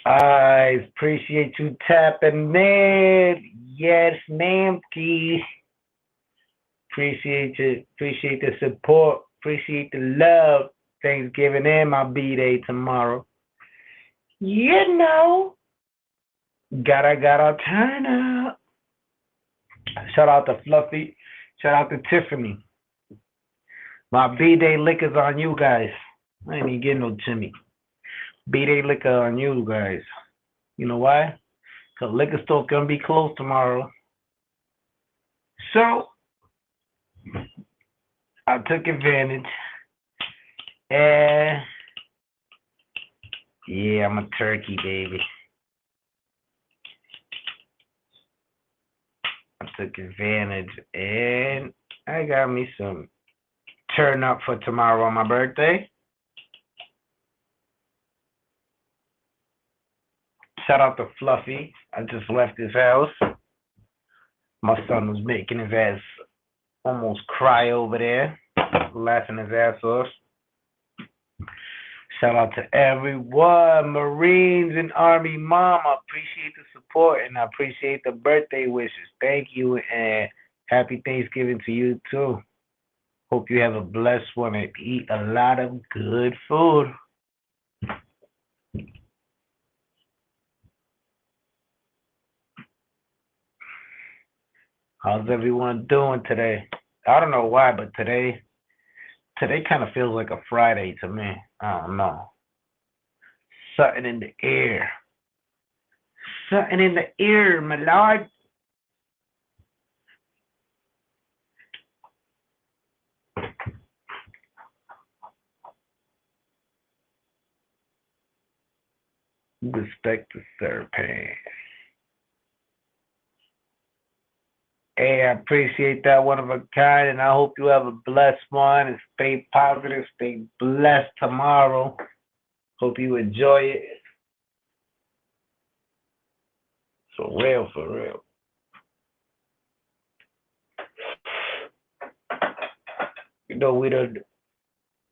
I appreciate you tapping in. Yes, ma'am. Appreciate you. Appreciate the support. Appreciate the love. Thanksgiving and my B-Day tomorrow. You know, gotta turn up. Shout out to Fluffy. Shout out to Tiffany. My B-Day liquor's on you guys. I ain't even getting no Jimmy. B-Day liquor on you guys. You know why? Because liquor store gonna be closed tomorrow. So I took advantage. And yeah, I'm a turkey, baby. I took advantage and I got me some turn up for tomorrow on my birthday. Shout out to Fluffy. I just left his house. My son was making his ass almost cry over there, laughing his ass off. Shout out to everyone, Marines and Army Mom. I appreciate the support and I appreciate the birthday wishes. Thank you and happy Thanksgiving to you too. Hope you have a blessed one and eat a lot of good food. How's everyone doing today? I don't know why, but today kind of feels like a Friday to me. I don't know. Something in the air. Something in the air, my lord. Respect the serpent. Hey, I appreciate that, one of a kind, and I hope you have a blessed one and stay positive, stay blessed tomorrow. Hope you enjoy it. For real, for real. You know,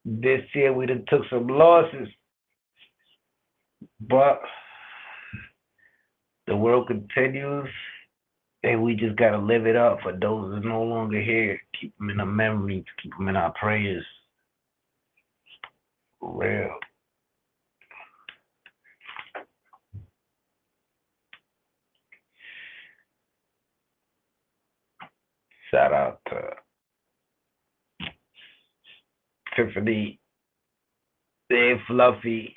this year we done took some losses, but the world continues, and we just gotta live it up for those that are no longer here. Keep them in our memories, keep them in our prayers. For real. Shout out to Tiffany, Dave Fluffy.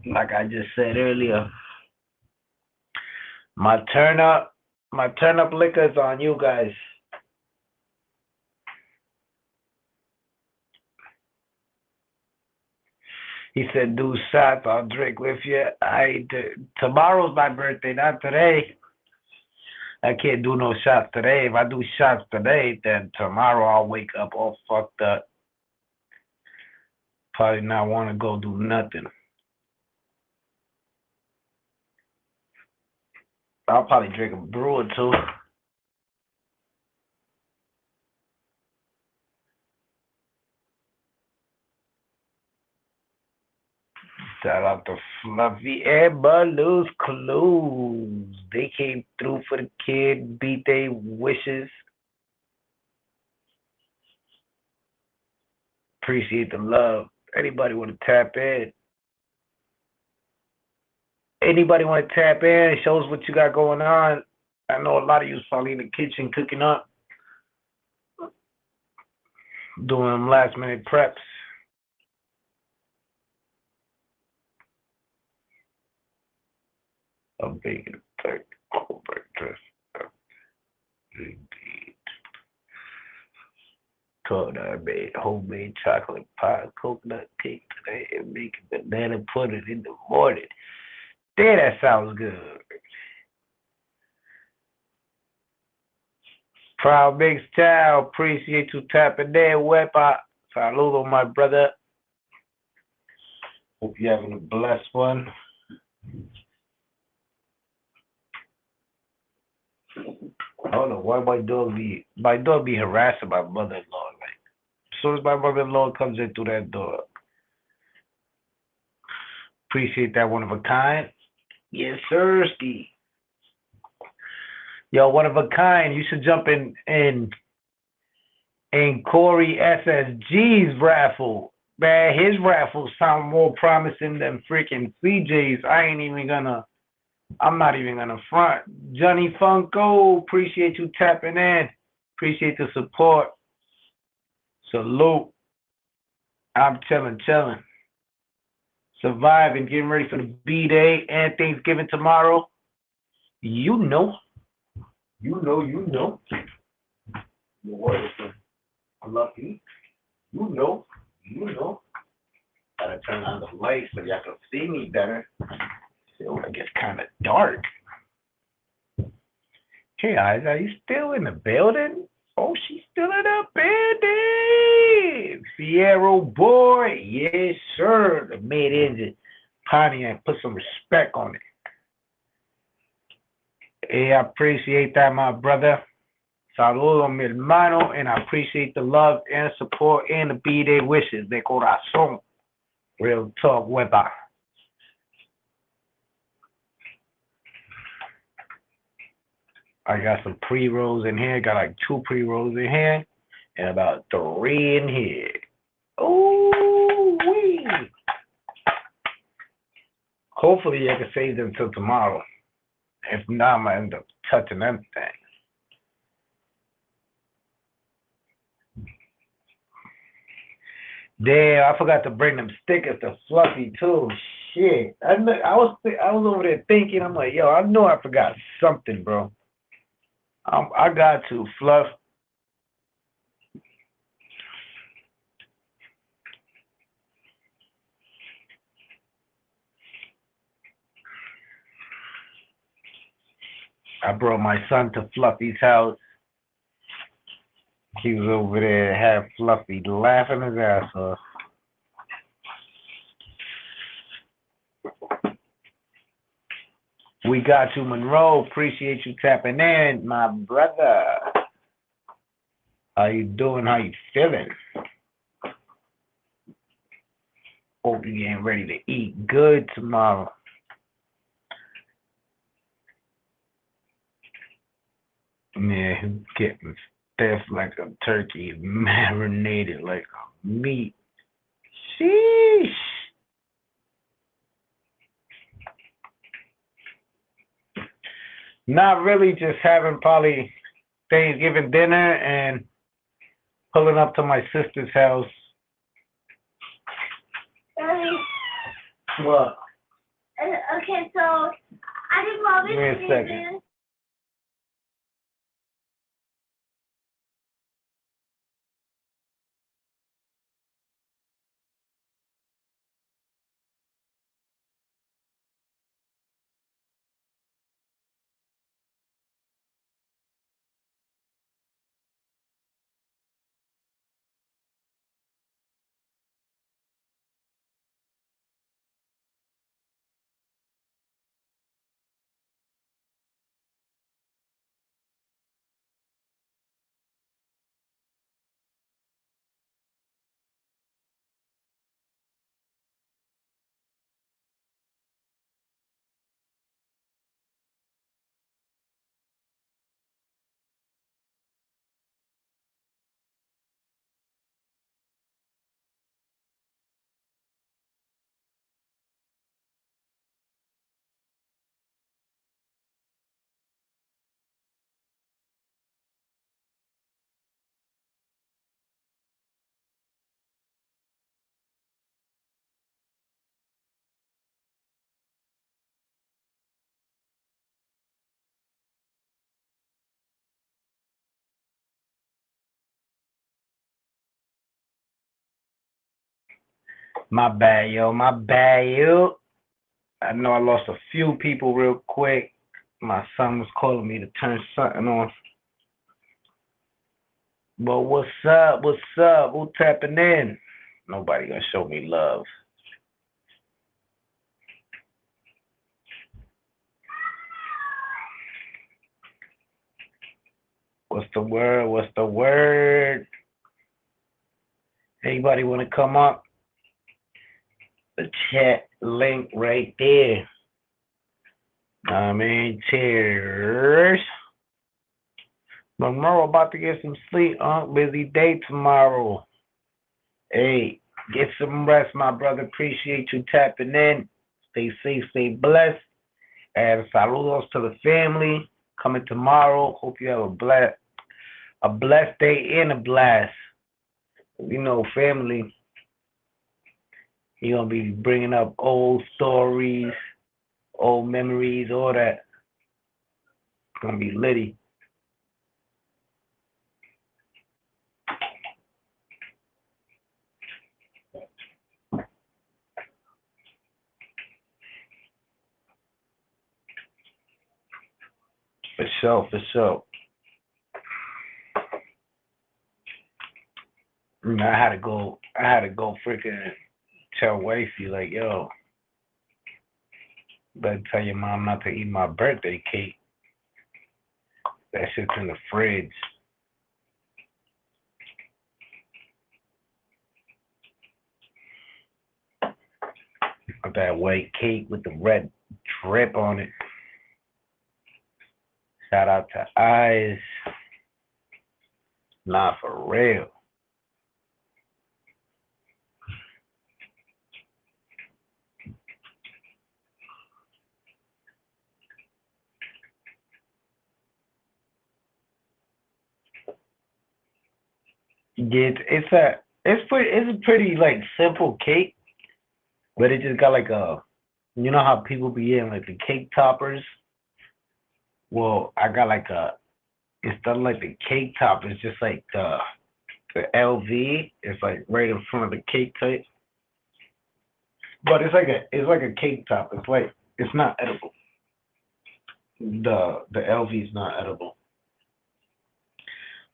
Like I just said earlier, my turn up liquor is on you guys. He said, do shots, I'll drink with you. Tomorrow's my birthday, not today. I can't do no shots today. If I do shots today, then tomorrow I'll wake up all fucked up. Probably not want to go do nothing. I'll probably drink a brew or two. Shout out to Fluffy and Baloo's Clues. They came through for the kid, beat their wishes. Appreciate the love. Anybody want to tap in? Anybody want to tap in? Show us what you got going on. I know a lot of you probably in the kitchen cooking up, doing last minute preps. I'm baking a turkey, breakfast. Indeed. Told her I made homemade chocolate pie, coconut cake today, and making banana pudding in the morning. Damn, that sounds good. Proud Mix Child, appreciate you tapping in. Wepa, saludo, my brother. Hope you're having a blessed one. I don't know why my dog be harassing my mother-in-law. Like, as soon as my mother-in-law comes in through that door, appreciate that, one of a kind. Yes, sirski. Yo, one of a kind. You should jump in Corey SSG's raffle. Man, his raffles sound more promising than freaking CJ's. I'm not even gonna front. Johnny Funko, appreciate you tapping in. Appreciate the support. Salute. I'm chilling. Surviving, getting ready for the B-Day and Thanksgiving tomorrow. You know. You know. What is it? Lucky. You know. Gotta turn on the light so y'all can see me better. So it gets kind of dark. Hey, guys, are you still in the building? Oh, she's still in the building. Fierro boy. Yes, sir. The mid-engine Pontiac. Put some respect on it. Hey, I appreciate that, my brother. Saludos, mi hermano, and I appreciate the love and support and the B-Day wishes de corazón. Real talk weather. I got some pre-rolls in here. Got like 2 pre-rolls in here and about 3 in here. Ooh wee. Hopefully I can save them till tomorrow. If not, I'm gonna end up touching them things. Damn, I forgot to bring them stickers to Fluffy too. Shit, I was over there thinking. I'm like, yo, I know I forgot something, bro. I got to Fluff. I brought my son to Fluffy's house. He was over there, had Fluffy laughing his ass off. We got you, Monroe. Appreciate you tapping in, my brother. How you doing? How you feeling? Hope you getting ready to eat good tomorrow. Yeah, he's getting stiff like a turkey, marinated like a meat. Sheesh. Not really, just having probably Thanksgiving dinner and pulling up to my sister's house. Daddy, What? okay, so I think Bobby Give me a second. My bad, yo. My bad, yo. I know I lost a few people real quick. My son was calling me to turn something on. But what's up? What's up? Who tapping in? Nobody gonna show me love. What's the word? What's the word? Anybody want to come up? The chat link right there. I mean, cheers. Tomorrow about to get some sleep, busy day tomorrow. Hey, get some rest, my brother. Appreciate you tapping in. Stay safe, stay blessed. And saludos to the family coming tomorrow. Hope you have a blessed day and a blast. You know, family, you're gonna be bringing up old stories, old memories, all that. It's gonna be litty. For sure, for sure. I had to go freaking tell wifey like, yo, better tell your mom not to eat my birthday cake. That shit's in the fridge. That white cake with the red drip on it. Shout out to Eyes. Nah, for real. Yeah, it's a pretty like simple cake, but it just got like you know how people be eating like the cake toppers. Well, I got like instead of like the cake top, it's just like the LV. It's like right in front of the cake type, but it's like a cake top. It's not edible. The LV is not edible,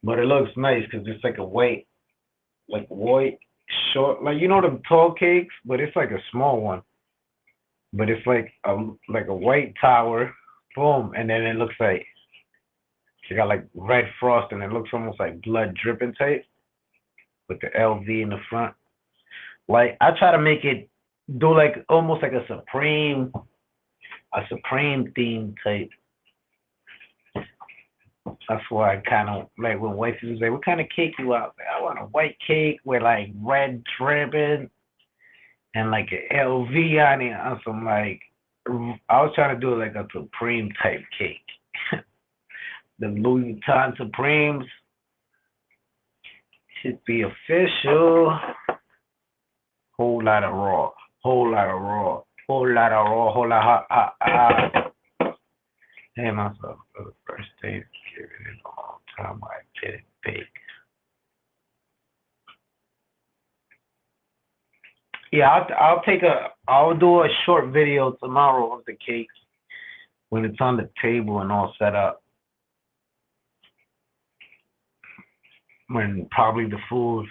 but it looks nice because it's like white short, like you know the tall cakes, but it's like a small one. But it's like a white tower, boom, and then it looks like she got like red frost, and it looks almost like blood dripping type with the LV in the front. Like I try to make it do like almost like a supreme theme type. That's why I kind of like when wifey was like, "What kind of cake you want?" Like, I want a white cake with like red dripping and like an LV on it. On some like I was trying to do like a supreme type cake. The Louis Vuitton Supremes should be official. Whole lot of raw. Whole lot of raw. Whole lot of raw. Whole lot of hot. Hey, myself for the first Thanksgiving in a long time. I didn't bake. Yeah, I'll do a short video tomorrow of the cakes when it's on the table and all set up. When probably the food.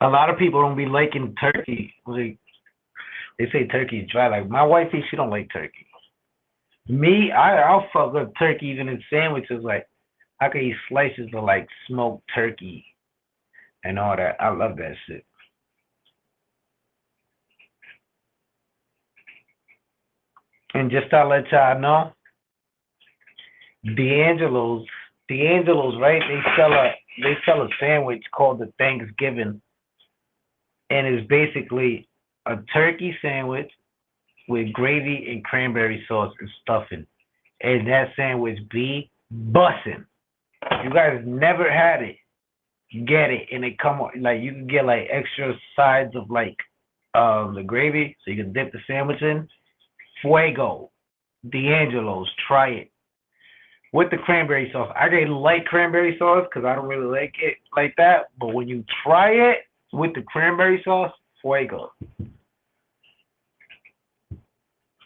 A lot of people don't be liking turkey. Like they say turkey is dry. Like my wifey, she don't like turkey. Me, I'll fuck up turkey even in sandwiches. Like I could eat slices of like smoked turkey and all that. I love that shit. And just to let y'all know, D'Angelo's, D'Angelo's, right? They sell a sandwich called the Thanksgiving, and it's basically a turkey sandwich with gravy and cranberry sauce and stuffing, and that sandwich be bussin'. You guys never had it, get it, and it come on like you can get like extra sides of like the gravy, so you can dip the sandwich in. Fuego, D'Angelo's, try it with the cranberry sauce. I didn't like cranberry sauce because I don't really like it like that. But when you try it with the cranberry sauce, fuego.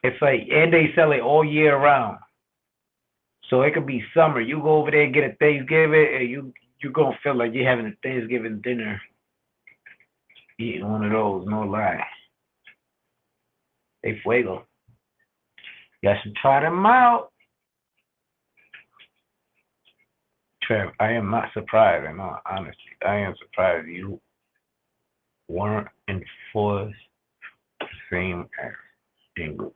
It's like, and they sell it all year round. So it could be summer. You go over there and get a Thanksgiving, and you're gonna feel like you're having a Thanksgiving dinner, eating one of those. No lie, they fuego. You guys should try them out. Trev, I am not surprised. In all honesty, I am surprised you weren't enforced. Same as Jingle.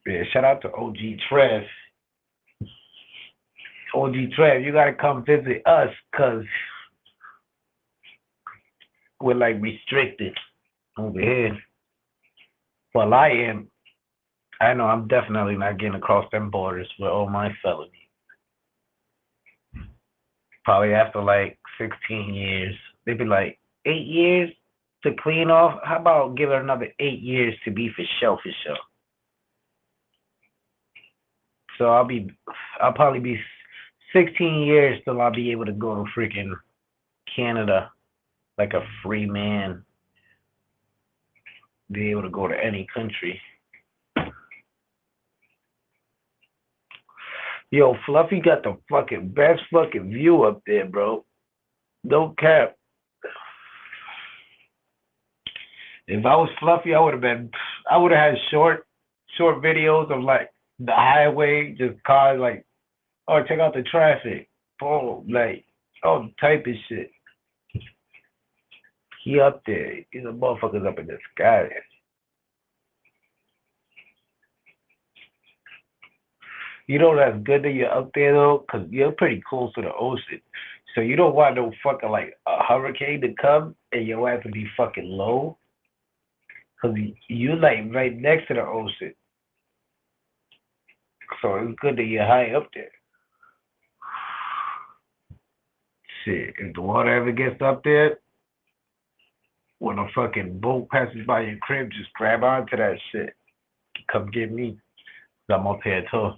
Yeah, shout out to OG Trev. OG Trev, you gotta come visit us, cause we're like restricted over here. Well, I am. I know I'm definitely not getting across them borders with all my felonies. Probably after like 16 years. They'd be like, 8 years to clean off? How about give it another 8 years to be for show, for sure? So I'll probably be 16 years till I'll be able to go to freaking Canada like a free man, be able to go to any country. Yo, Fluffy got the fucking best fucking view up there, bro. No cap. If I was Fluffy, I would have had short videos of like the highway, just cars like, oh, check out the traffic. Boom, like, all type of shit. He up there. These are motherfuckers up in the sky. You know that's good that you're up there though, cause you're pretty close to the ocean. So you don't want no fucking like a hurricane to come and your ass to be fucking low, cause you like right next to the ocean. So it's good that you're high up there. Shit, if the water ever gets up there, when a fucking boat passes by your crib, just grab onto that shit. Come get me. I'm up here too.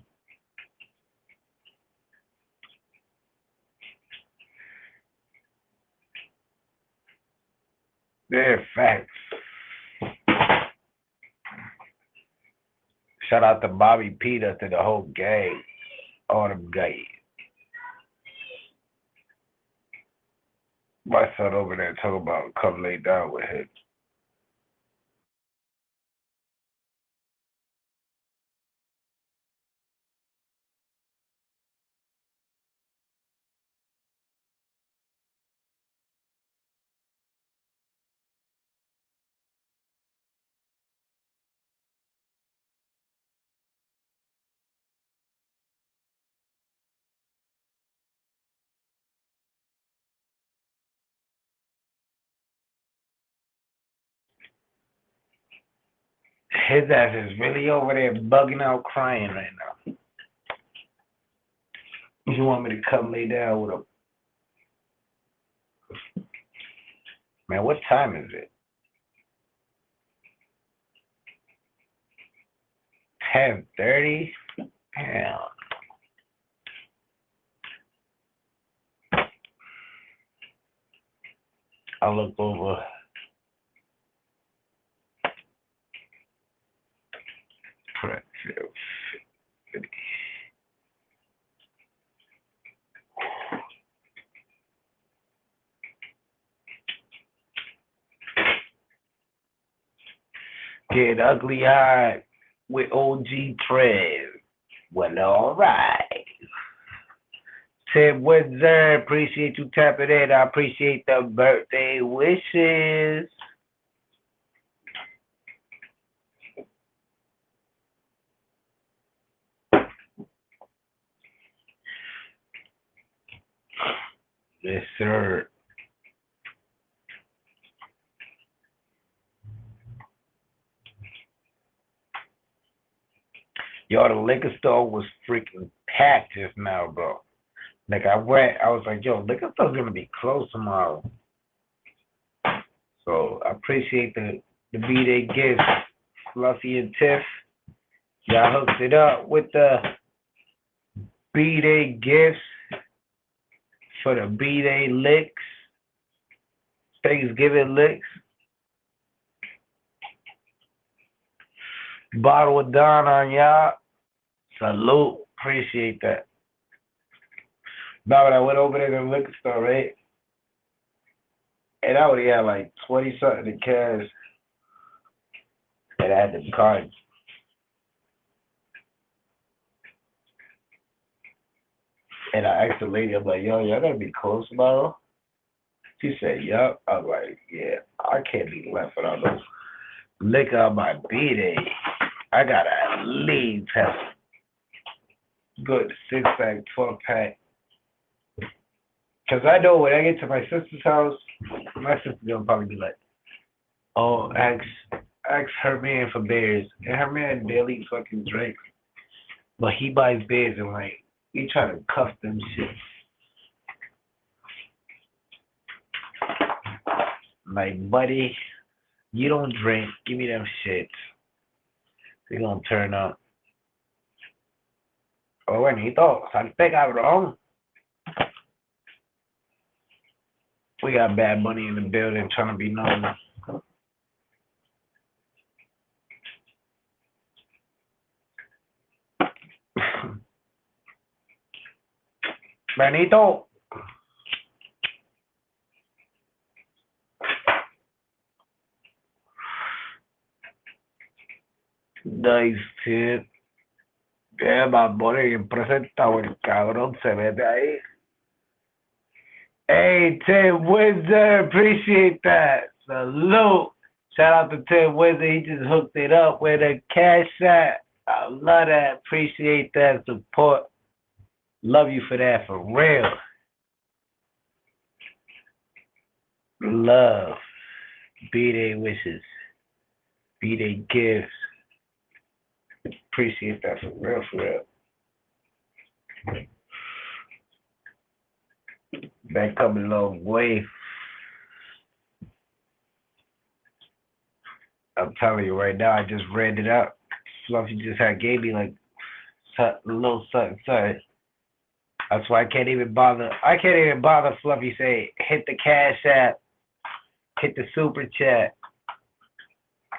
They're facts. Shout out to Bobby Peter, to the whole gang, all them guys. My son over there talking about come lay down with him. His ass is really over there bugging out crying right now. You want me to come lay down with him? Man, what time is it? 10:30? Damn. I look over. Correct. Get ugly high with OG Trev. Well, all right. Tim Windsor, appreciate you tapping in. I appreciate the birthday wishes. Yes, sir. Yo, the liquor store was freaking packed just now, bro. Like I was like, yo, liquor store's gonna be closed tomorrow. So I appreciate the B-Day gifts, Fluffy and Tiff. Y'all hooked it up with the B-Day gifts for the B-Day licks, Thanksgiving licks. Bottle of Don on y'all. Salute. Appreciate that. Now when I went over there to the liquor store, right? And I already had like 20 something in cash. And I had the cards. And I asked the lady, I'm like, yo, y'all gotta be closed tomorrow? She said, yup. I was like, yeah, I can't be left without no liquor on my B-Day. I gotta at least have good 6-pack, 12-pack. Because I know when I get to my sister's house, my sister's gonna probably be like, oh, ask her man for beers. And her man barely fucking drinks. But he buys beers and like, he try to cuff them shit. Like, buddy, you don't drink. Give me them shits. They gonna turn up. Oh, Benito, salte cabrón. We got Bad Bunny in the building trying to be known. Benito. Nice, shit. Yeah, Bad Bunny bien presentado, el cabrón se mete ahí. Hey, Tim Wizard, appreciate that. Salute. Shout out to Tim Wizard. He just hooked it up with a cash app. I love that. Appreciate that support. Love you for that, for real. Love. B-Day wishes. B-Day gifts. Appreciate that for real, for real. That coming a long way. I'm telling you right now, I just read it up. Fluffy just gave me like a little something, something. That's why I can't even bother. I can't even bother Fluffy say hit the cash app, hit the super chat.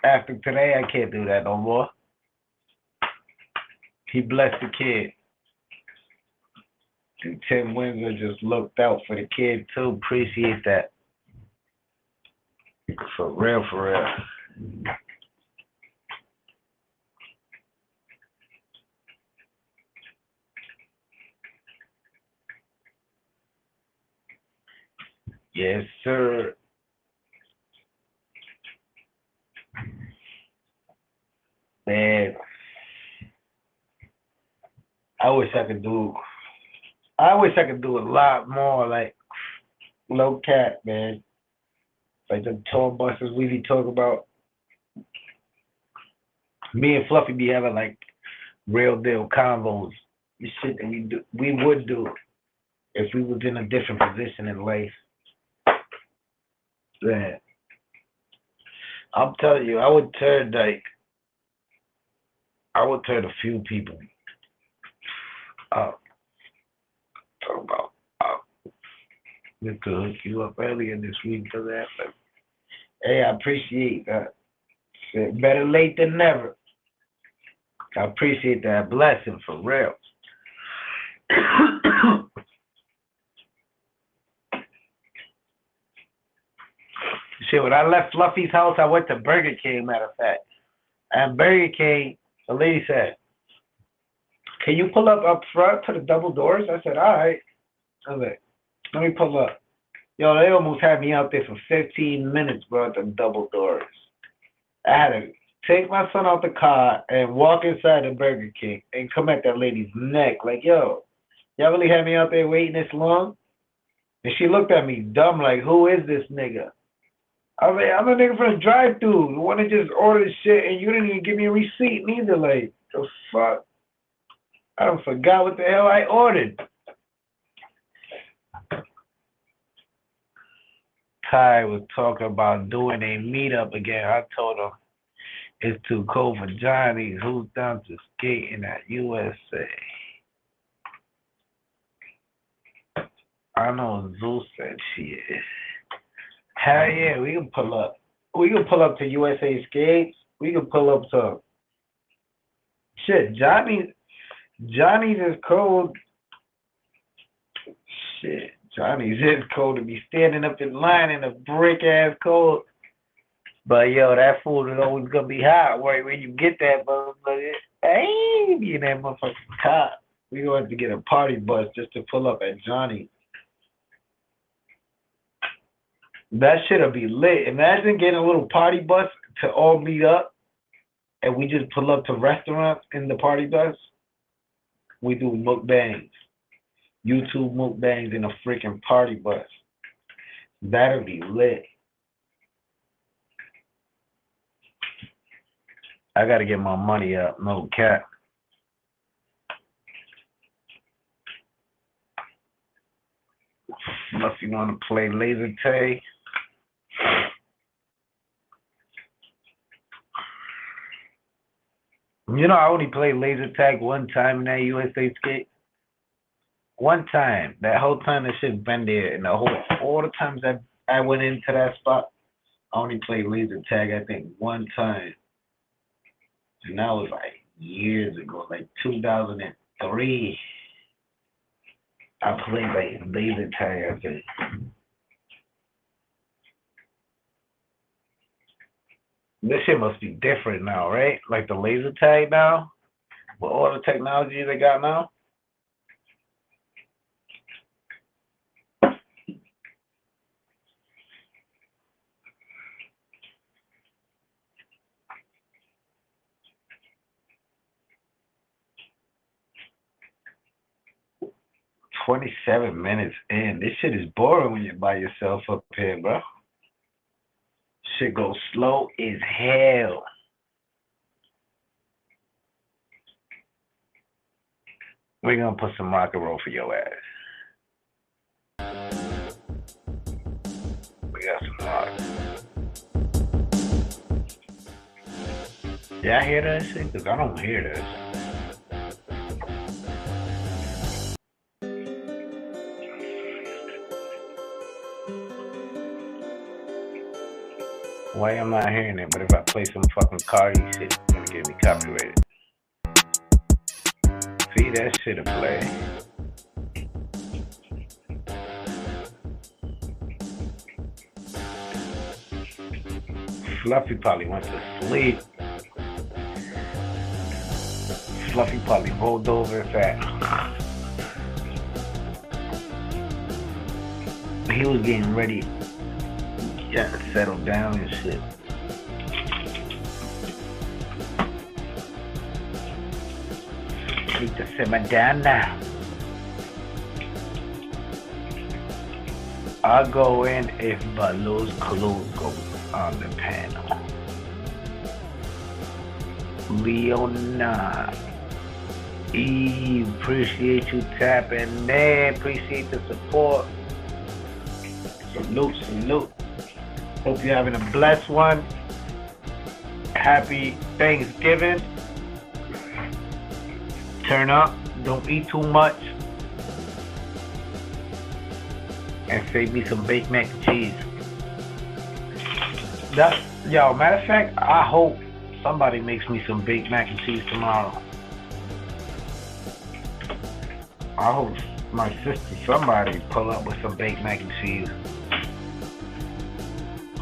After today, I can't do that no more. He blessed the kid. Tim Windsor just looked out for the kid too. Appreciate that. For real, for real. Yes, sir. Man, I wish I could do. I wish I could do a lot more, like low cap, man. Like the tour buses we be talking about. Me and Fluffy be having like real deal convos. The shit that we would do if we was in a different position in life. Man, I'm telling you, I would turn a few people up. Talk about up. We could hook you up earlier this week for that, but hey, I appreciate that. Better late than never. I appreciate that blessing for real. Shit, when I left Fluffy's house, I went to Burger King, matter of fact. And Burger King, the lady said, can you pull up front to the double doors? I said, all right. I was like, let me pull up. Yo, they almost had me out there for 15 minutes, bro, at the double doors. I had to take my son out the car and walk inside the Burger King and come at that lady's neck. Like, yo, y'all really had me out there waiting this long? And she looked at me dumb, like, who is this nigga? I was like, I'm a nigga from the drive-thru. The one that just ordered shit and you didn't even give me a receipt neither. Like, the fuck? I done forgot what the hell I ordered. Kai was talking about doing a meetup again. I told him it's too cold for Johnny. Who's down to skating at USA? I know Zeus said she is. Hell yeah, we can pull up. We can pull up to USA Skates. We can pull up to shit. Johnny's is cold. Shit, Johnny's is cold to be standing up in line in a brick ass cold. But yo, that food is always gonna be hot. Right when you get that motherfucker, ain't be in that motherfucking car. We gonna have to get a party bus just to pull up at Johnny's. That shit'll be lit. Imagine getting a little party bus to all meet up and we just pull up to restaurants in the party bus. We do mukbangs. YouTube mukbangs in a freaking party bus. That'll be lit. I gotta get my money up, no cap. Unless you wanna play laser tag. You know, I only played laser tag one time in that USA skate. One time. That whole time that shit been there, and all the times I went into that spot, I only played laser tag. I think one time, and that was like years ago, like 2003. I played like laser tag. I think. This shit must be different now, right? Like the laser tag now, with all the technology they got now. $27 in. This shit is boring when you're by yourself up here, bro. Shit goes slow as hell. We're gonna put some rock and roll for your ass. We got some rock. Y'all hear that shit? Cause I don't hear this. Why am I not hearing it? But if I play some fucking Cardi shit, it's gonna get me copyrighted. See, that shit'll play. Fluffy probably went to sleep. Fluffy probably rolled over and fat. He was getting ready. Yeah, settle down and shit. Need to simmer down now. I'll go in if Baloo's clothes go on the panel. Leona. Eve, appreciate you tapping in. Appreciate the support. Salute, salute. Hope you're having a blessed one. Happy Thanksgiving. Turn up. Don't eat too much. And save me some baked mac and cheese. Yo, matter of fact, I hope somebody makes me some baked mac and cheese tomorrow. I hope my sister, somebody, pull up with some baked mac and cheese.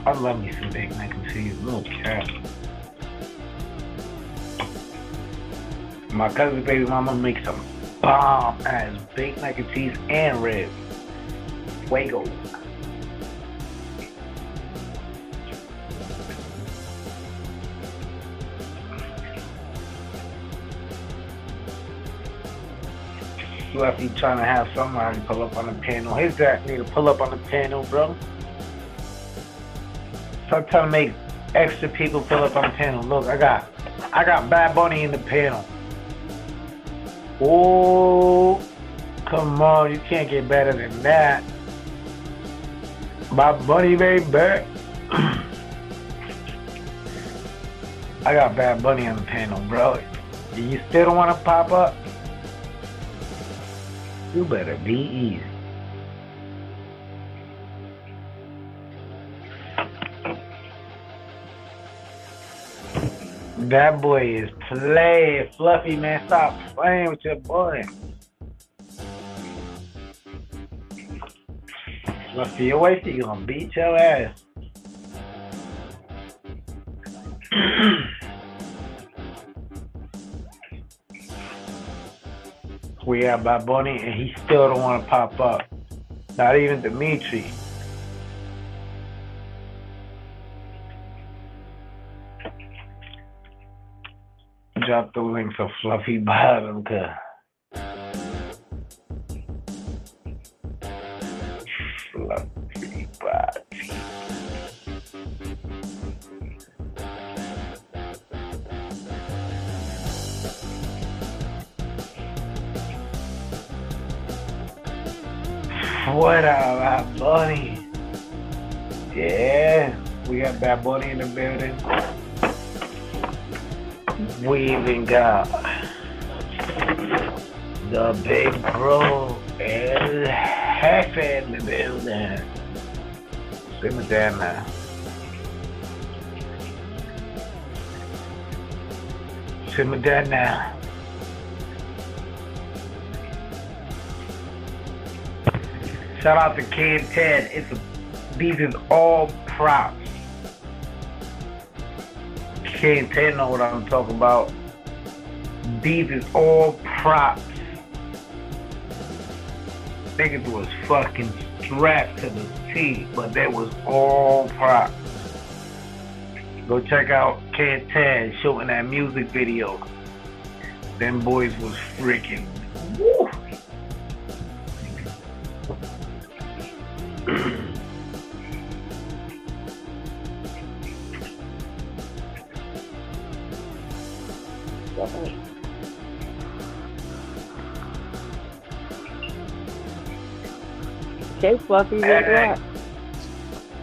I love me some baked mac and cheese, no cap. My cousin's baby mama makes some bomb ass baked mac and cheese and ribs. Fuego. Fluffy trying to have somebody pull up on the panel. His dad need to pull up on the panel, bro. Stop trying to make extra people pull up on the panel. Look, I got Bad Bunny in the panel. Oh, come on, you can't get better than that. Bad Bunny, baby. I got Bad Bunny on the panel, bro. You still don't want to pop up? You better be easy. That boy is playing. Fluffy, man, stop playing with your boy. Fluffy, your wifey gonna beat your ass. We have Bad Bunny, and he still don't want to pop up. Not even Dimitri. drop the links of Fluffy Bottom, cause Fluffy Bottom. What up, Bad Bunny? Yeah, we got Bad Bunny in the building. We even got the big bro El Jefe in the building. Simmer down now. Simmer down now. Shout out to Kid Ted. These is all props. Kid Ted know what I'm talking about. These is all props. Niggas was fucking strapped to the seat, but they was all props. Go check out Kid Ted shooting that music video. Them boys was freaking. Woo. Okay, Fluffy, Hey,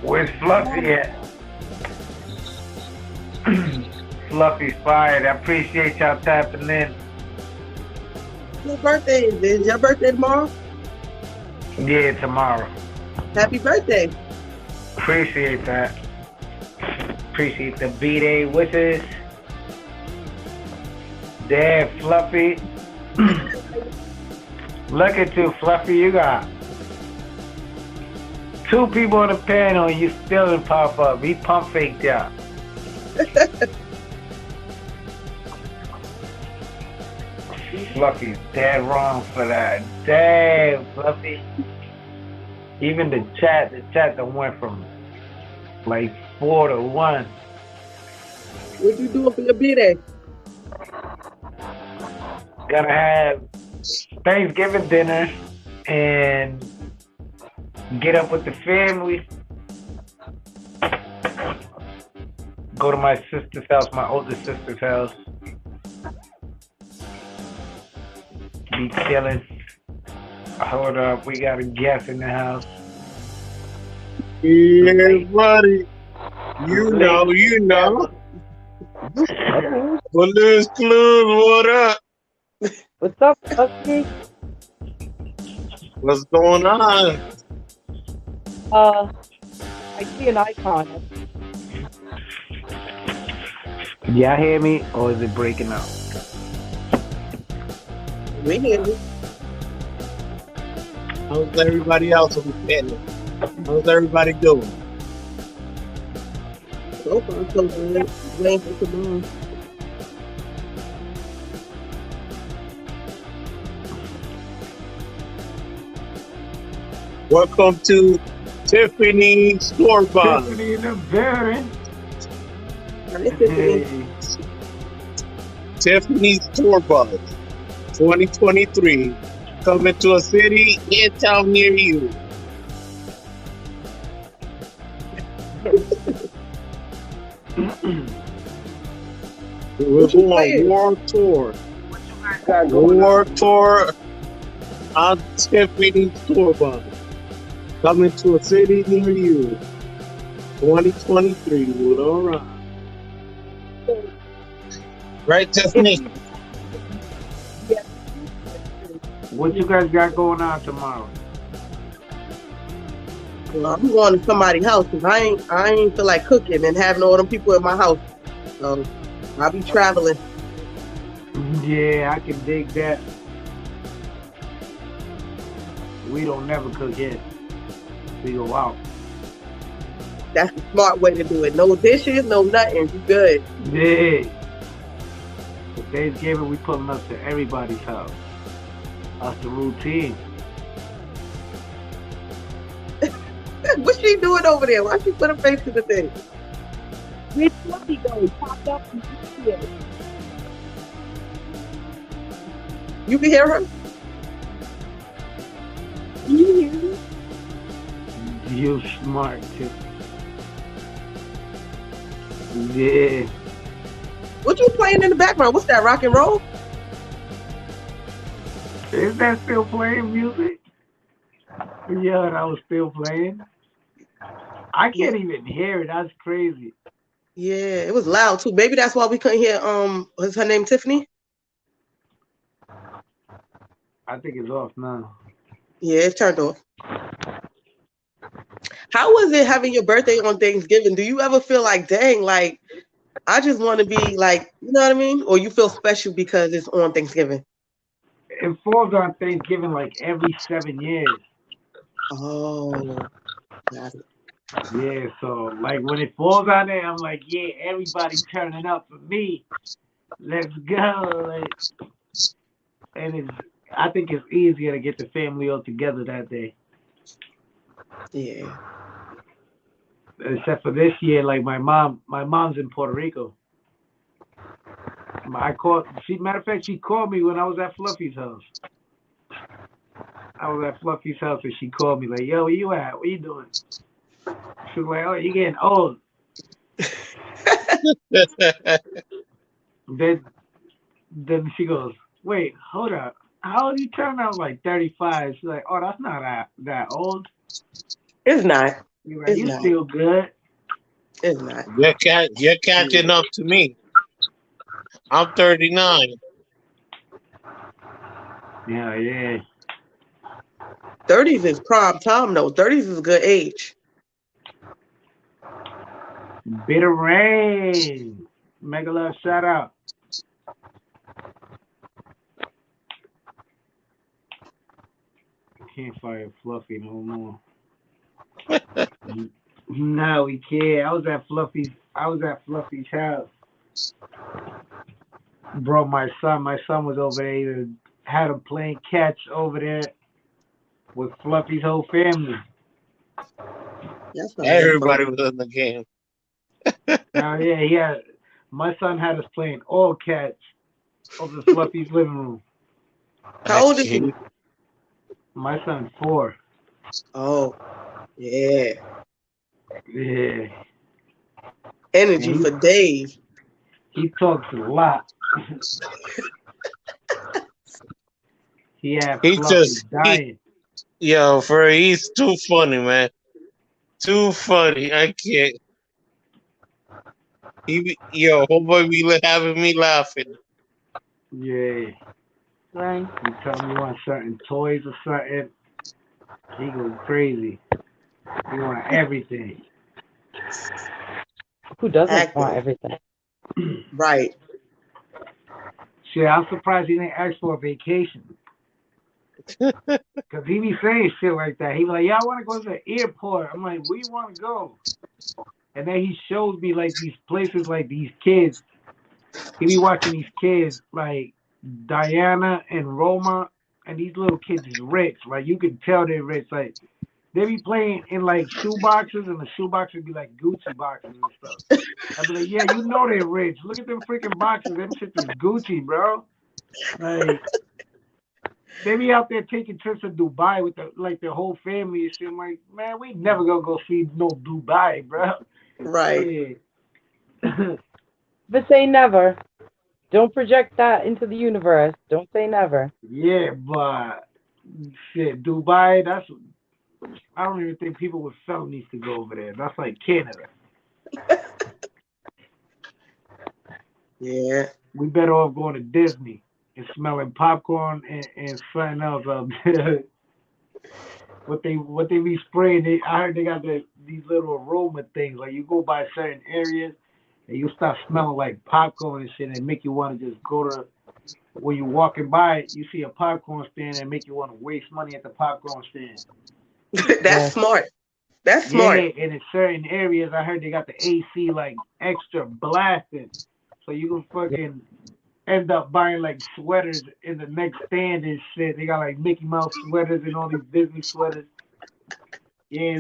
where's Fluffy at? Fluffy's fired. I appreciate y'all tapping in. Your birthday is your birthday tomorrow? Yeah, tomorrow. Happy birthday. Appreciate that. Appreciate the B-Day wishes. Damn, Fluffy. Look at you, Fluffy. You got 2 people on the panel and you still didn't pop up. He pump faked out. Fluffy's dead wrong for that. Damn, Fluffy. Even the chat that went from like 4 to 1. What you doing for your B-Day? Gonna have Thanksgiving dinner and get up with the family. Go to my sister's house, my older sister's house. Be chilling. Hold up, we got a guest in the house. Yeah, buddy. You know. Balloons Clues, what up? What's up, Fluffy? What's going on? I see an icon. Y'all hear me or is it breaking up? We hear you. How's everybody else on the panel? How's everybody doing? So far, so good. Waiting for tomorrow. Welcome to Tiffany Store Bond. Tiffany in the building. Hi, Tiffany. Hey. Tiffany Store Bond 2023. Coming to a city in town near you. We're going World Tour. World Tour on Tiffany Store Bond. Coming to a city near you. 2023. Well, all right. Right, Tiffany? What you guys got going on tomorrow? Well, I'm going to somebody's house because I ain't feel like cooking and having all them people in my house. So I'll be traveling. Yeah, I can dig that. We don't never cook yet. We go out. That's the smart way to do it. No dishes, no nothing. You good. Yeah. For Thanksgiving, we pulling up to everybody's house. That's the routine. What's she doing over there? Why she put her face to the thing? Where's Fluffy going? Popped up and disappeared. You can hear her? Can you hear me? You smart too. Yeah. What you playing in the background? What's that, rock and roll? Is that still playing music? Yeah, that was still playing. I Yeah. can't even hear it. That's crazy. Yeah, it was loud too. Maybe that's why we couldn't hear. Is her name Tiffany? I think it's off now. Yeah, it's turned off. How was it having your birthday on Thanksgiving? Do you ever feel like, dang, like I just want to be like, you know what I mean? Or you feel special because it's on Thanksgiving? It falls on Thanksgiving like every 7 years. Oh, got it. Yeah, so like when it falls on there, I'm like, yeah, everybody turning up for me. Let's go. Like, and it's I think it's easier to get the family all together that day. Yeah. Except for this year, like my mom's in Puerto Rico. I called. Matter of fact, she called me when I was at Fluffy's house. I was at Fluffy's house and she called me like, "Yo, where you at? What you doing?" She was like, "Oh, you getting old." Then then she goes, "Wait, hold up. How old you turn out?" Like 35. She's like, "Oh, that's not that old." It's not. You're like, It's "You not. still good?" It's not. You're catching Yeah, up to me. I'm 39. yeah, yeah. 30s is prime time though. 30s is a good age. Bitter rain. Mega love shout out. Can't fire Fluffy no more. No, we can't. I was at Fluffy's house. Bro, my son was over there. He had him playing catch over there with Fluffy's whole family. That sounds like Everybody fun. was in the game. Now, yeah, my son had us playing all catch over Fluffy's living room. How old is he? My son's 4. Oh, yeah. Yeah, Energy and for days. he talks a lot. He had He Fluffy just dying. yo, for he's too funny, man. Too funny. I can't. Homeboy be having me laughing. Yeah, Right. you tell me you want certain toys or something, he goes crazy. He want everything. Who doesn't want Active. everything? Right. Shit, I'm surprised he didn't ask for a vacation. Cause he be saying shit like that. He be like, "Yeah, I want to go to the airport." I'm like, "Where you want to go?" And then he shows me like these places, like these kids. He be watching these kids, like Diana and Roma, and these little kids is rich. Like you can tell they're rich. Like they be playing in like shoe boxes, and the shoe boxes be like Gucci boxes and stuff. I'd be like, "Yeah, you know they're rich. Look at them freaking boxes. Them shits is Gucci, bro." Like they be out there taking trips to Dubai with the whole family and shit. I'm like, man, we never gonna go see no Dubai, bro. Right. Yeah. But say never. Don't project that into the universe. Don't say never. Yeah, but shit, Dubai, I don't even think people with felonies could go over there. That's like Canada. Yeah. We better off going to Disney and smelling popcorn and something else up there. What they be spraying, I heard they got these little aroma things. Like you go by certain areas and you start smelling like popcorn and shit and make you want to just go to when you're walking by, you see a popcorn stand and make you want to waste money at the popcorn stand. That's Yes. smart. That's smart. Yeah, and in certain areas, I heard they got the AC like extra blasting, so you can Yes. fucking end up buying like sweaters in the next stand and shit. They got like Mickey Mouse sweaters and all these Disney sweaters. Yeah,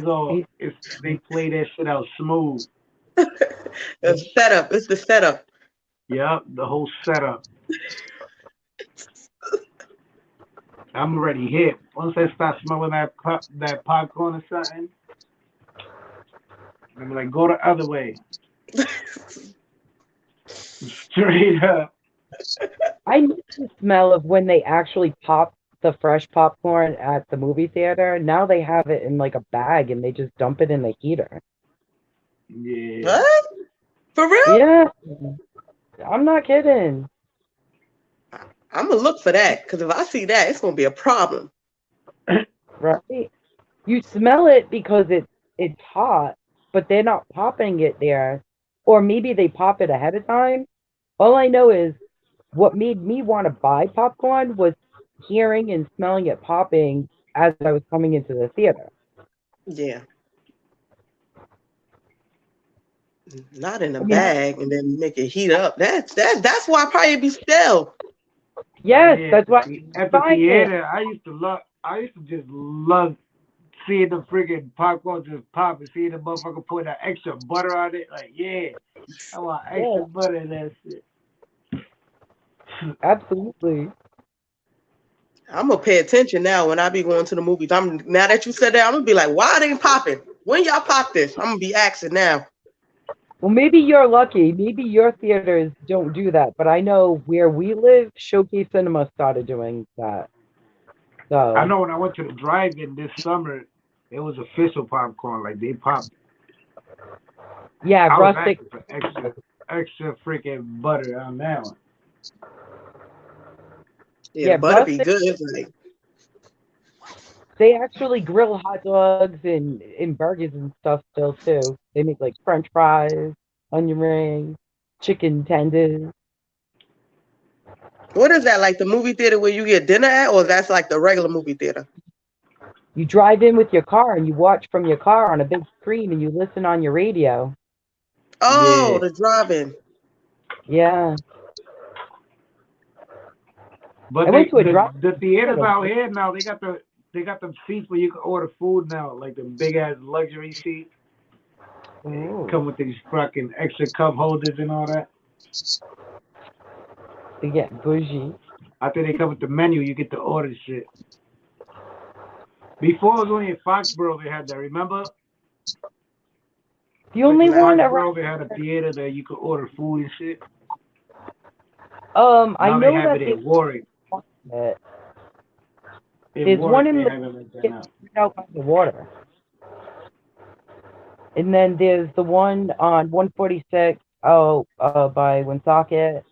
it's they play that shit out smooth. The setup. It's the setup. Yep, the whole setup. I'm already hip. Once I start smelling that popcorn or something, I'm like, go the other way. Straight up. I miss the smell of when they actually pop the fresh popcorn at the movie theater. Now they have it in like a bag and they just dump it in the heater. Yeah. What? For real? Yeah, I'm not kidding. I'm gonna look for that because if I see that, it's gonna be a problem. Right? You smell it because it's hot, but they're not popping it there. Or maybe they pop it ahead of time. All I know is what made me want to buy popcorn was hearing and smelling it popping as I was coming into the theater. Yeah, not in a I mean, bag and then make it heat up. That's why I probably be stale. yes, Yeah, that's why at I'm the buying it. theater, I used to just love seeing the freaking popcorn just pop and seeing the motherfucker put that extra butter on it. Like, yeah, I want Yeah, extra butter in that shit. absolutely. I'm gonna pay attention now when I be going to the movies. I'm now that you said that, I'm gonna be like, why it ain't popping? When y'all pop this? I'm gonna be asking now. Well, maybe you're lucky. Maybe your theaters don't do that, but I know where we live, Showcase Cinema started doing that. I So, know when I went to the drive-in this summer, it was official popcorn. Like they popped. yeah, I was rustic. asking for extra freaking butter on that one. Yeah, the Yeah, butter be rustic. good. Like, They actually grill hot dogs and burgers and stuff still too. They make like French fries, onion rings, chicken tenders. what is that? Like the movie theater where you get dinner at, or that's like the regular movie theater? You drive in with your car and you watch from your car on a big screen and you listen on your radio. Oh, Yeah, the drive-in. Yeah. but I went to a the theaters drive-in. out here now they got them seats where you can order food now, like the big ass luxury seats. They Ooh, come with these fucking extra cup holders and all that. they get bougie. I think they come with the menu. You get to order shit. Before it was only in Foxborough they had that. Remember? The Like only in one Nah. around, Foxborough they had a theater that you could order food and shit. I Now they know have that it in Warwick. it. In There's one Warwick in they the have it like that it's now. right out by the water. And then there's the one on 146 by Woonsocket.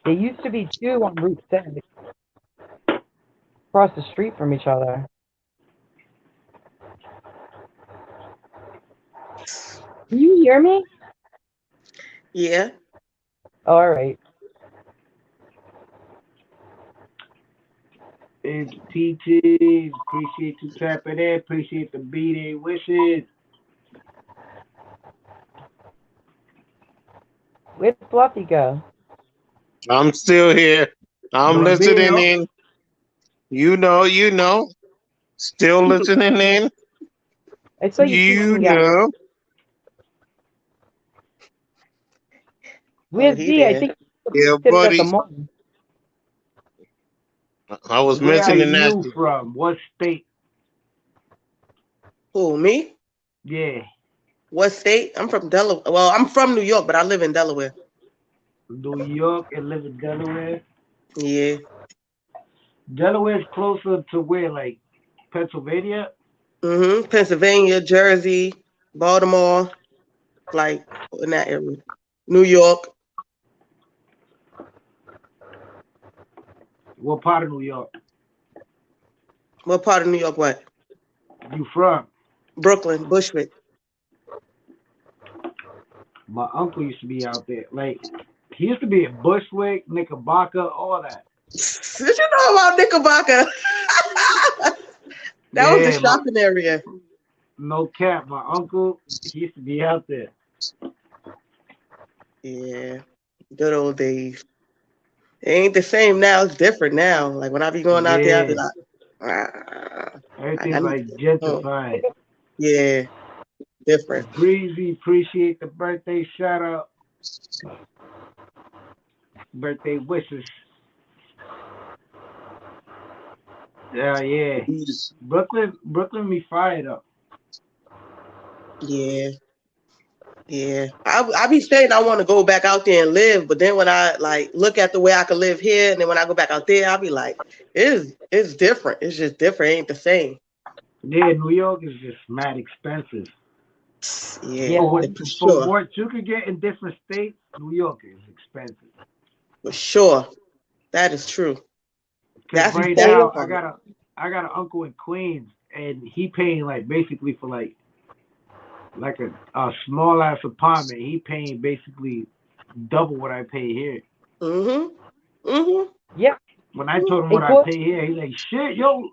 There used to be two on Route 6 across the street from each other. Can you hear me? Yeah. Oh, all right. It's peaches. Appreciate you tapping in. Appreciate the B-Day wishes. Where'd Fluffy go? I'm still here. I'm listening Bambino. in. You know. Still listening in. I saw you You tweeting at. know. Oh, Where's he Z? I there. think Yeah, he's at the buddy. mall. I was Where are mentioning that. you from? What state? Who, me? Yeah. What state? I'm from Delaware. Well, I'm from New York, but I live in Delaware. New York and live in Delaware. Yeah. Delaware's closer to where, like Pennsylvania? Pennsylvania, Jersey, Baltimore, like in that area. New York. What part of New York? What part of New York? What? You from? Brooklyn, Bushwick. My uncle used to be out there. Like he used to be in Bushwick, Knickerbocker, all that. Did you know about Knickerbocker? That was the Yeah, shopping area. no cap. My uncle, he used to be out there. Yeah. Good old days. It ain't the same now. It's different now. Like when I be going out there, I be Yeah, like, I everything's need like to get home. gentrified. Yeah, different. Breezy, appreciate the birthday shout out, birthday wishes. Yeah. Brooklyn be fired up. Yeah, yeah. I be saying I want to go back out there and live, but then when I like look at the way I could live here, and then when I go back out there, I'll be like, it's different. It's just different. It ain't the same. Yeah, New York is just mad expensive. Yeah, For Yeah. what for for sure, what you could get in different states, New York is expensive. for sure. That is true. Cause That's the right sad now part. I got an uncle in Queens, and he paying like basically for like a small ass apartment. He paying basically double what I pay here. Mhm. Mhm. Yeah. When I told him It what I costs. pay here, he's like, "Shit, yo,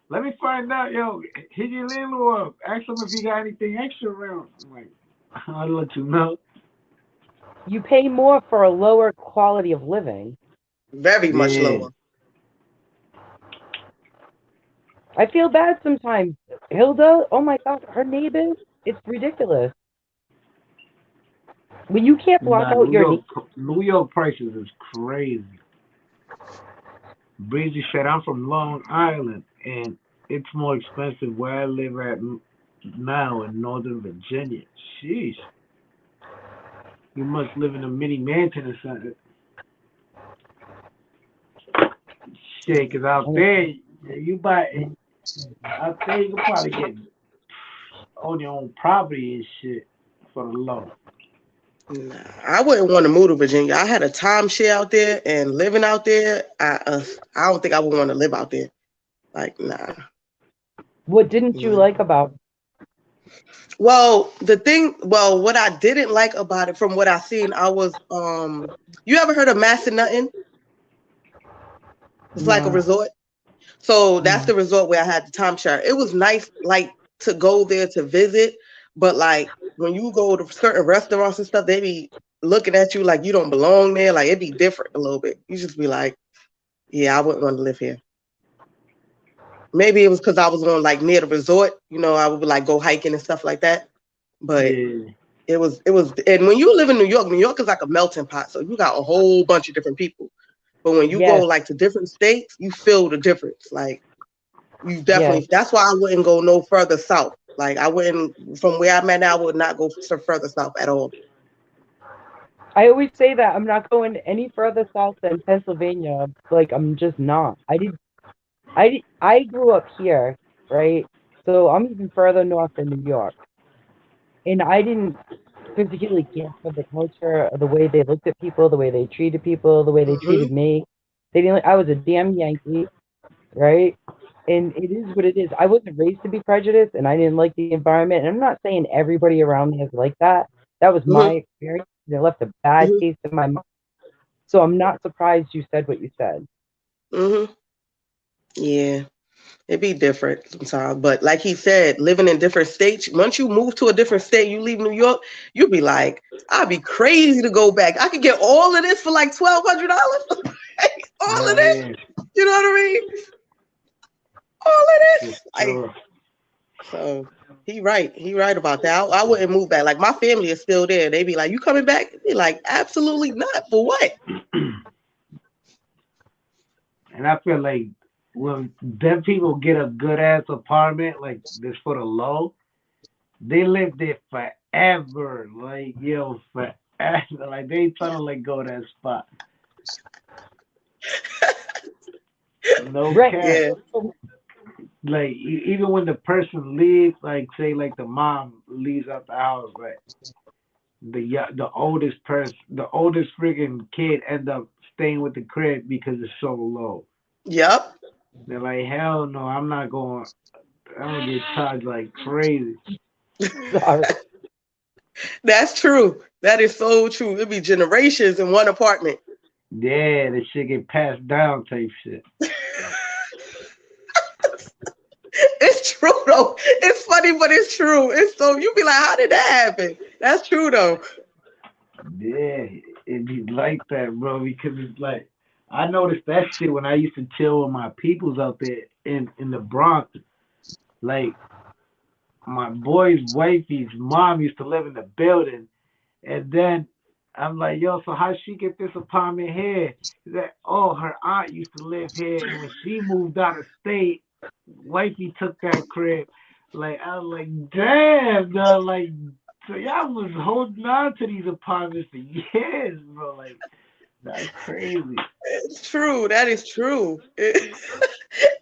let me find out, yo. Hit your landlord up. Ask him if he got anything extra around." I'm like, "I'll let you know." You pay more for a lower quality of living. Very much Yeah, lower. I feel bad sometimes. Hilda, oh my God, her neighbors, it's ridiculous. When you can't block nah, out your neighbor, New York prices is crazy. Breezy said, "I'm from Long Island, and it's more expensive where I live at now in Northern Virginia." Sheesh, you must live in a mini mansion or something. Shit, 'cause out there, you buy out there, you can probably get own your own property and shit for the low. Nah, I wouldn't want to move to Virginia. I had a timeshare out there, and living out there, I don't think I would want to live out there. Like, nah. what didn't you Mm. like about Well, what I didn't like about it from what I seen, I was you ever heard of Massanutten? It's like a Nah. resort. So that's mm, the resort where I had the timeshare. It was nice, like to go there to visit, but like when you go to certain restaurants and stuff, they be looking at you like you don't belong there. Like it'd be different a little bit. You just be like, yeah, I wouldn't want to live here. Maybe it was because I was on like near the resort. I would like go hiking and stuff like that. But Yeah. it was, and when you live in New York is like a melting pot. So you got a whole bunch of different people. But when you go yes, like to different states, you feel the difference. Like you yes. definitely. That's why I wouldn't go no further south. Like I wouldn't from where I'm at now. I would not go further south at all. I always say that I'm not going any further south than Pennsylvania. Like I'm just not. I grew up here, right? So I'm even further north than New York, and I didn't particularly care for the culture, or the way they looked at people, the way they treated people, the way they Hmm. treated me. They didn't. I was a damn Yankee, right? And it is what it is. I wasn't raised to be prejudiced, and I didn't like the environment. And I'm not saying everybody around me is like that. That was Hmm. my experience. And it left a bad Hmm. taste in my mouth. So I'm not surprised you said what you said. Hmm. Yeah. It'd be different sometimes. But like he said, living in different states, once you move to a different state, you leave New York, you'll be like, I'd be crazy to go back. I could get all of this for like $1,200. All of Hell this. yeah. You know what I mean? All of For this. Like, sure. so he right. He right about that. I wouldn't move back. Like my family is still there. They be like, you coming back? Be like, absolutely not. For what? And I feel like when them people get a good ass apartment like this for the low, they live there forever. Like yo, forever. Like they ain't trying to let go of that spot. No Right. cap. Yeah. Like even when the person leaves, like say like the mom leaves out the house, like the oldest person, the oldest freaking kid end up staying with the crib because it's so low. Yep. They're like, hell no, I'm not going. I'm gonna get charged like crazy. Sorry. That's true. That is so true. It'd be generations in one apartment. Yeah, this shit get passed down type shit. It's true though. It's funny, but it's true. It's so you be like, how did that happen? That's true though. Yeah, it be like that, bro. Because it's like I noticed that shit when I used to chill with my peoples out there in the Bronx. Like my boy's wifey's mom used to live in the building, and then I'm like, yo, so how she get this apartment here? He's like, oh, her aunt used to live here, and when she moved out of state, wifey took that crib. Like, I was like, damn, dog. Like, so y'all was holding on to these apartments for years, bro. Like, that's crazy. It's true. That is true.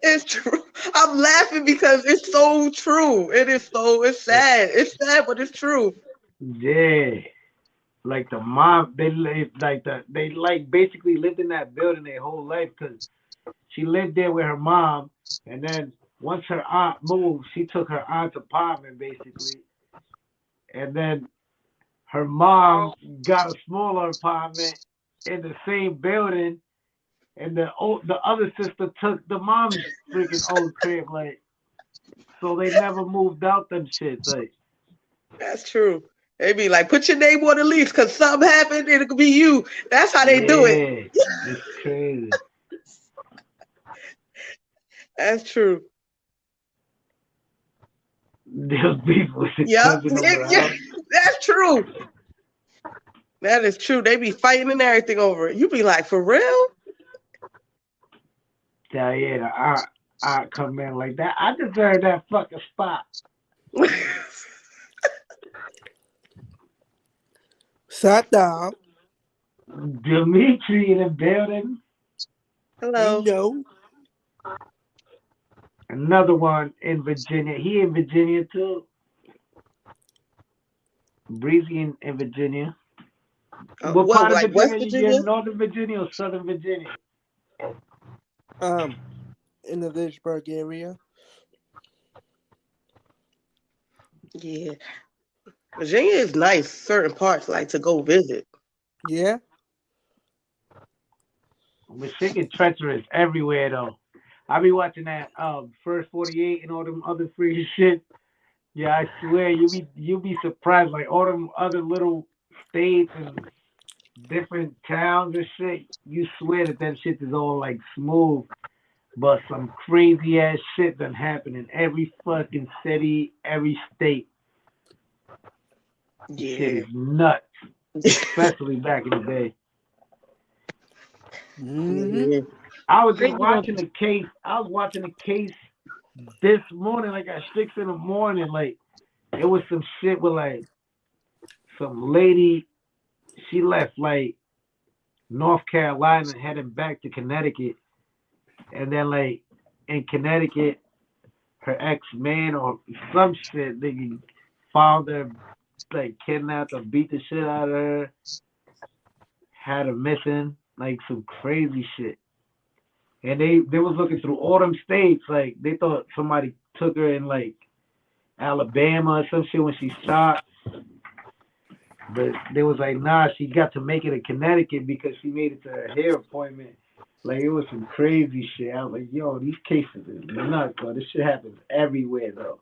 It's true. I'm laughing because it's so true. It is so. It's sad. It's sad, but it's true. Yeah. Like the mom, they lived like they like basically lived in that building their whole life because she lived there with her mom, and then once her aunt moved, she took her aunt's apartment basically, and then her mom got a smaller apartment in the same building, and the other sister took the mom's freaking old crib, like so they never moved out them shit, like That's true. They be like, put your name on the lease because something happened and it could be you. That's how they do it. yeah, it's crazy. That's true. There's beef with the Yep. cousin over the Yeah, house. that's true. That is true. They be fighting and everything over it. You be like, for real? Yeah, yeah, I come in like that. I deserve that fucking spot. Sat down. Dimitri in the building. Hello. No. Another one in Virginia. He in Virginia too. Breezy in Virginia. What What, part of like West Virginia? You Virginia? in Northern Virginia or Southern Virginia? In the Lynchburg area. Yeah. Virginia is nice. Certain parts like to go visit. Yeah. But shit get treacherous everywhere though. I be watching that First 48 and all them other free shit. Yeah, I swear you be surprised like all them other little states and different towns and shit. You swear that shit is all like smooth, but some crazy ass shit done happen in every fucking city, every state. Shit Yeah. is nuts, especially back in the day. Mm-hmm. Yeah. I was just Crazy enough. watching the case. I was watching the case this morning, like at 6 in the morning. Like it was some shit with like some lady. She left like North Carolina heading back to Connecticut, and then like in Connecticut, her ex man or some shit, they found her like kidnapped or beat the shit out of her, had her missing, like some crazy shit. And they was looking through all them states, like they thought somebody took her in like Alabama or some shit when she shot. But they was like, nah, she got to make it in Connecticut because she made it to her hair appointment. Like it was some crazy shit. I was like, yo, these cases is nuts, bro. This shit happens everywhere though.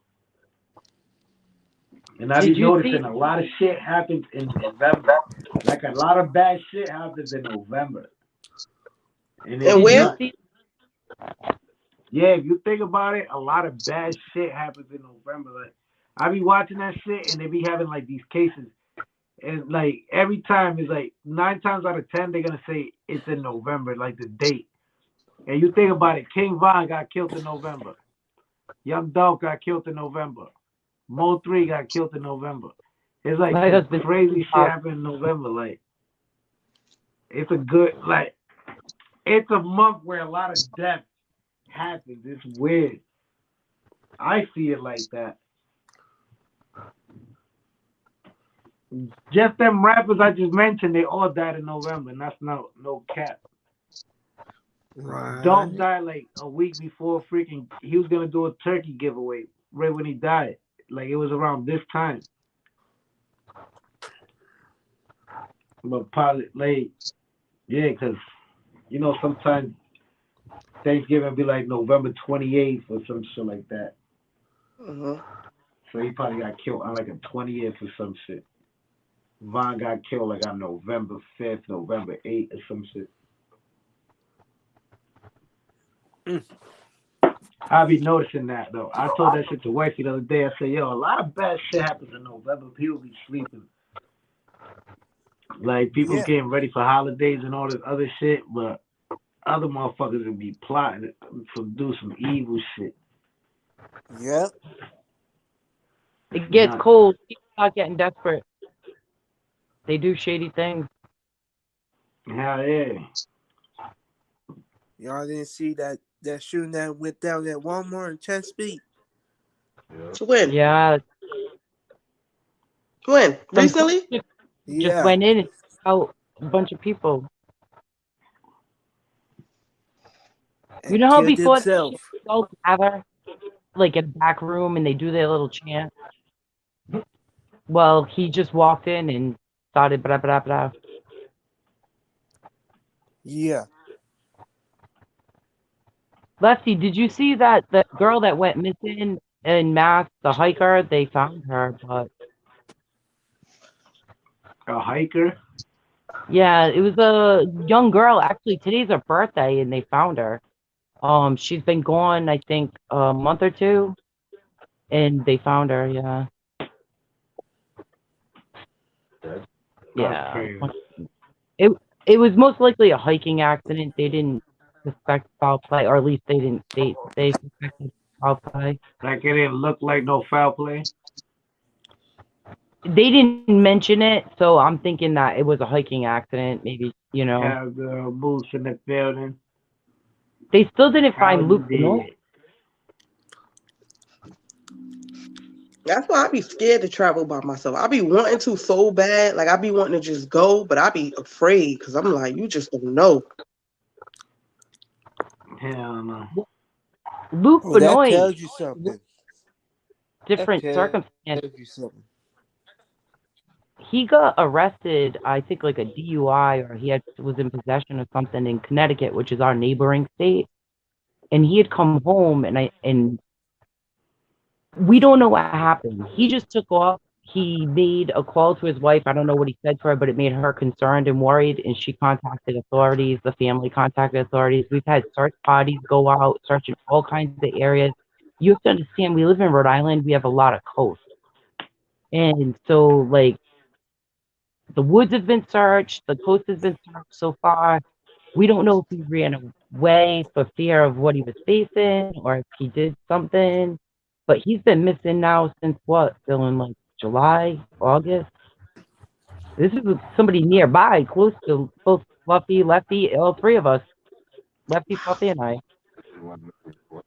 And I be Did you noticing see? a lot of shit happens in November. Like a lot of bad shit happens in November. And it's And Did you where? nuts. see? Yeah, if you think about it, a lot of bad shit happens in November. Like I be watching that shit and they be having like these cases. And like every time it's like 9 times out of 10 they're gonna say it's in November, like the date. And you think about it, King Von got killed in November. Young Dolph got killed in November. Mo 3 got killed in November. It's like My some husband. crazy shit happened in November. Like it's a good like it's a month where a lot of death happens. It's weird. I see it like that. Just them rappers I just mentioned, they all died in November, and that's no cap. Dolph Right. died like a week before freaking he was gonna do a turkey giveaway right when he died. Like it was around this time. But probably like yeah, 'cause sometimes Thanksgiving be like November 28th or some shit like that. Uh-huh. So he probably got killed on like a 20th or some shit. Von got killed like on November 5th, November 8th or some shit. Mm. I be noticing that though. I told that shit to wifey the other day. I said, yo, a lot of bad shit happens in November. People be sleeping. Like people Yeah. getting ready for holidays and all this other shit, but other motherfuckers would be plotting to do some evil shit. Yep. It gets Not cold. People start getting desperate. They do shady things. hell yeah. Y'all didn't see that shooting that went down at Walmart in Chesapeake? When? Yeah, When? some Recently? just Yeah. went in and out a bunch of people. You And know how killed before that shit himself. they all gather like in a back room and they do their little chant? Well, he just walked in and started blah blah blah. Yeah. Lefty, did you see that the girl that went missing in Mass, the hiker? They found her, but A hiker. yeah, it was a young girl. Actually, today's her birthday, and they found her. She's been gone, I think, a month or two, and they found her. Yeah, That's yeah. crazy. It it was most likely a hiking accident. They didn't suspect foul play, or at least they didn't state they suspected foul play. Like it didn't look like no foul play. They didn't mention it, so I'm thinking that it was a hiking accident. Maybe Cowgirl boots in the building. they still didn't How find you Luke Benoit. did? That's why I be scared to travel by myself. I be wanting to so bad. Like I be wanting to just go, but I be afraid because I'm like, you just don't know. Hell no. Luke Oh, that Benoit, tells you something. That different tells circumstances. you something. He got arrested, I think, like a DUI, or was in possession of something in Connecticut, which is our neighboring state. And he had come home, and we don't know what happened. He just took off. He made a call to his wife. I don't know what he said to her, but it made her concerned and worried. And she contacted authorities. The family contacted authorities. We've had search parties go out, searching all kinds of areas. You have to understand, we live in Rhode Island. We have a lot of coast. And so, like, the woods have been searched. The coast has been searched so far. We don't know if he ran away for fear of what he was facing or if he did something. But he's been missing now since what? Still in like July, August. This is somebody nearby, close to both Fluffy, Lefty, all three of us. Lefty, Fluffy, and I.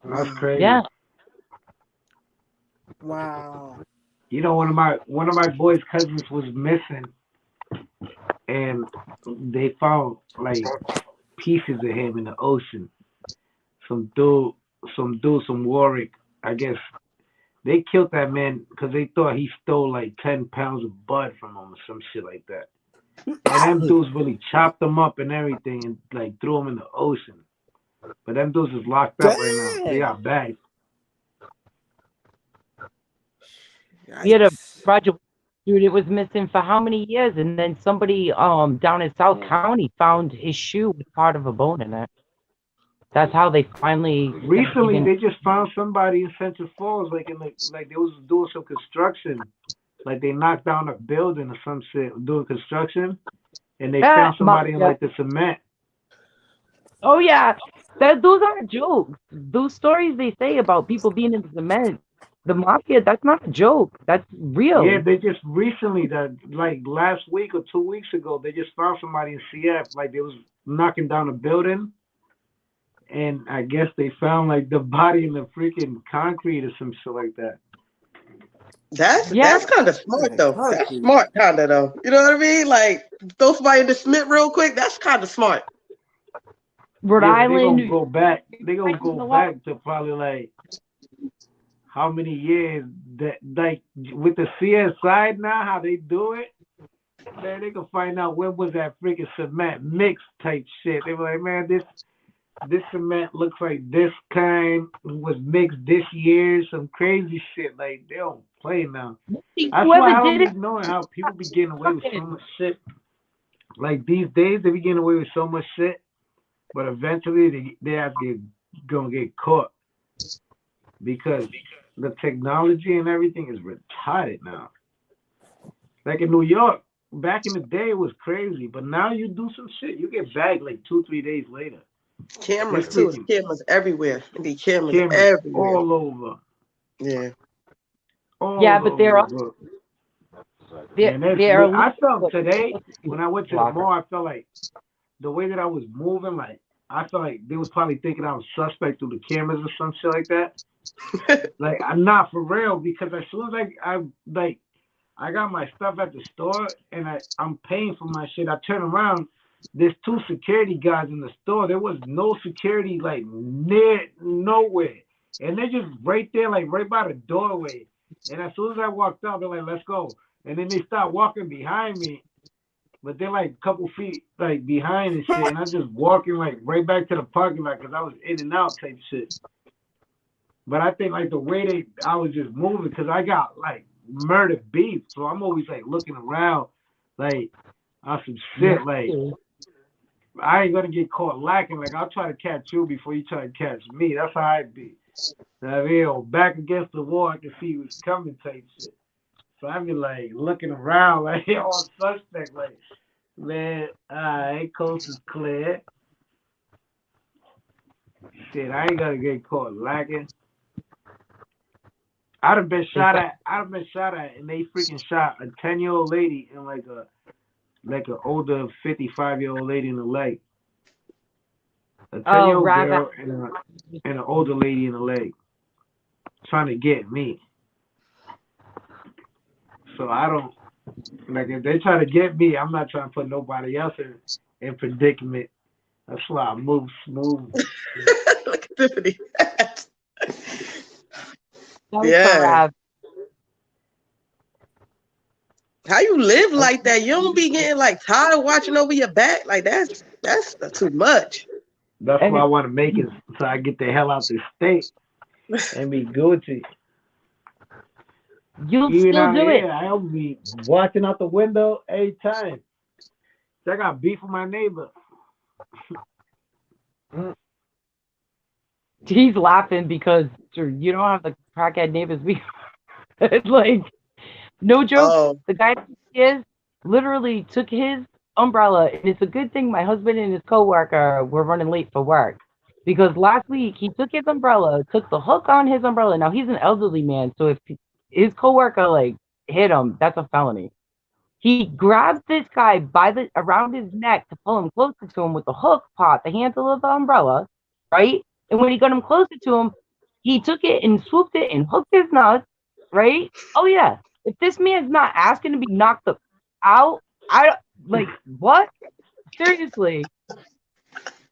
That's Wow. crazy. Yeah. Wow. You know, one of my boys' cousins was missing, and they found like pieces of him in the ocean. Some dude, some Warwick. I guess they killed that man because they thought he stole like 10 pounds of bud from him or some shit like that. And them dudes really chopped him up and everything and like threw him in the ocean. But them dudes is locked up right now. They Dang. got bags. We had a Yikes. Roger dude, it was missing for how many years? And then somebody down in South County found his shoe with part of a bone in it. That's how they finally Recently, even they just found somebody in Central Falls, like they was doing some construction, like they knocked down a building or some shit doing construction, and they found somebody in mafia. like the cement. Oh yeah, those aren't jokes. Those stories they say about people being in the cement, the mafia. That's not a joke. That's Yeah, real. they just recently that like last week or 2 weeks ago, they just found somebody in CF, like they was knocking down a building, and I guess they found like the body in the freaking concrete or some shit like that. Yeah, That's kind of smart Man, though. That's concrete. smart kind of though. You know what I mean? Like throw somebody in the Smith real quick. That's kind of smart. Rhode Yeah, but they gonna Island. go back. They gonna Right in go the law. back to probably like how many years that like with the CS side now, how they do it, man, they can find out when was that freaking cement mix type shit. They were like, man, this cement looks like this kind was mixed this year, some crazy shit. Like they don't play now. That's why Whoever I don't did be it, knowing how people be getting away with so fucking much shit. Like these days, they be getting away with so much shit, but eventually they have to gonna get caught because the technology and everything is retarded now. Like in New York. back in the day it was crazy, but now you do some shit, you get bagged like 2-3 days later. Cameras It's too. It's freaking cameras everywhere. There be cameras cameras everywhere. all over, Yeah. Yeah, all but they're over. also Man, that's they're weird. illegal. I felt today when I went to the Blocker. mall, I felt like the way that I was moving, like I felt like they was probably thinking I was suspect through the cameras or some shit like that. Like I'm not for real because as soon as I got my stuff at the store and I'm paying for my shit. I turn around, there's two security guys in the store. There was no security like near nowhere. And they're just right there, like right by the doorway. And as soon as I walked out, they're like, let's go. And then they start walking behind me, but they're like a couple feet like behind and shit. And I'm just walking like right back to the parking lot because I was in and out type shit. But I think like the way I was just moving because I got like murder beef, so I'm always like looking around, like on some shit. Like I ain't gonna get caught lacking. Like I'll try to catch you before you try to catch me. That's how I be. I mean, back against the wall, I can see who's coming type shit. So I be like looking around, like all suspect. Like man, alright, coast is clear. Shit, I ain't gonna get caught lacking. I'd have been shot at, and they freaking shot a 10-year-old lady and like an older 55-year-old lady in the leg. A 10-year-old girl and an older lady in the leg, trying to get me. So I don't like if they try to get me, I'm not trying to put nobody else in predicament. That's why I move smooth. Look at Tiffany. Yeah. How you live like that? You don't be getting like tired of watching over your back? Like that's too much. That's why I want to make it so I get the hell out the state and be Gucci. You'll Even still out do here, it. I'll be watching out the window every time. So I got beef with my neighbor. He's laughing because you don't have the crackhead neighbors. Like, no joke. Oh. The guy is literally took his umbrella, and it's a good thing my husband and his coworker were running late for work because last week he took his umbrella, took the hook on his umbrella. Now he's an elderly man, so if his coworker like hit him, that's a felony. He grabs this guy around his neck to pull him closer to him with the hook pot, the handle of the umbrella, right? And when he got him closer to him, he took it and swooped it and hooked his nuts, right? Oh yeah. If this man's not asking to be knocked out, I like what? Seriously.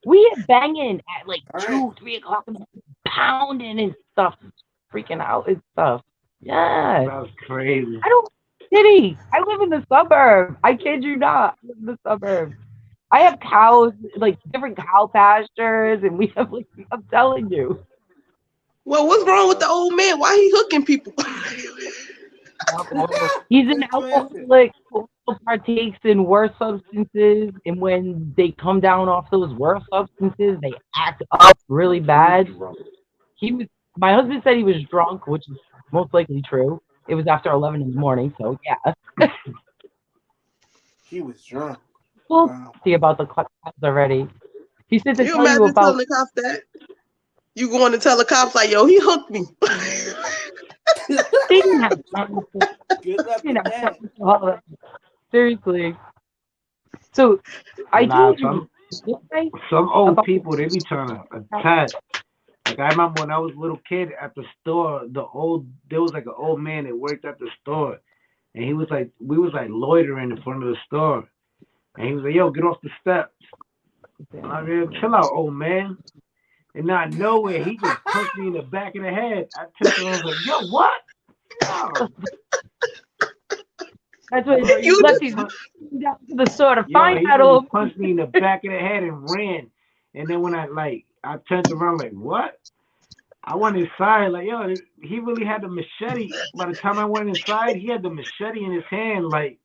We had banging at like 2-3 o'clock in the morning, pounding and stuff, freaking out and stuff. Yeah. That's crazy. I don't city. I live in the suburb. I kid you not. I live in the suburb. I have cows, like different cow pastures, and we have like I'm telling you. Well, what's wrong with the old man? Why he hooking people? He's an alcoholic who partakes in worse substances, and when they come down off those worse substances, they act up really bad. My husband said he was drunk, which is most likely true. It was after 11 in the morning, so yeah. He was drunk. We'll see about the cops already. He said to you tell imagine you about. telling the cops that? You going to tell the cops like, yo, he hooked me. They didn't have time. Good luck with that. Seriously. So I told you some old people, they be trying to attack. Like I remember when I was a little kid at the store, there was like an old man that worked at the store, and we was like loitering in front of the store, and he was like, "Yo, get off the steps." I mean, chill out, old man. And out of nowhere, he just punched me in the back of the head. I turned around and was like, "Yo, what?" Oh. That's what you left these down to the store to find that old. He punched me in the back of the head and ran. And then when I turned around like, what? I went inside like, yo, he really had the machete. By the time I went inside, he had the machete in his hand. Like,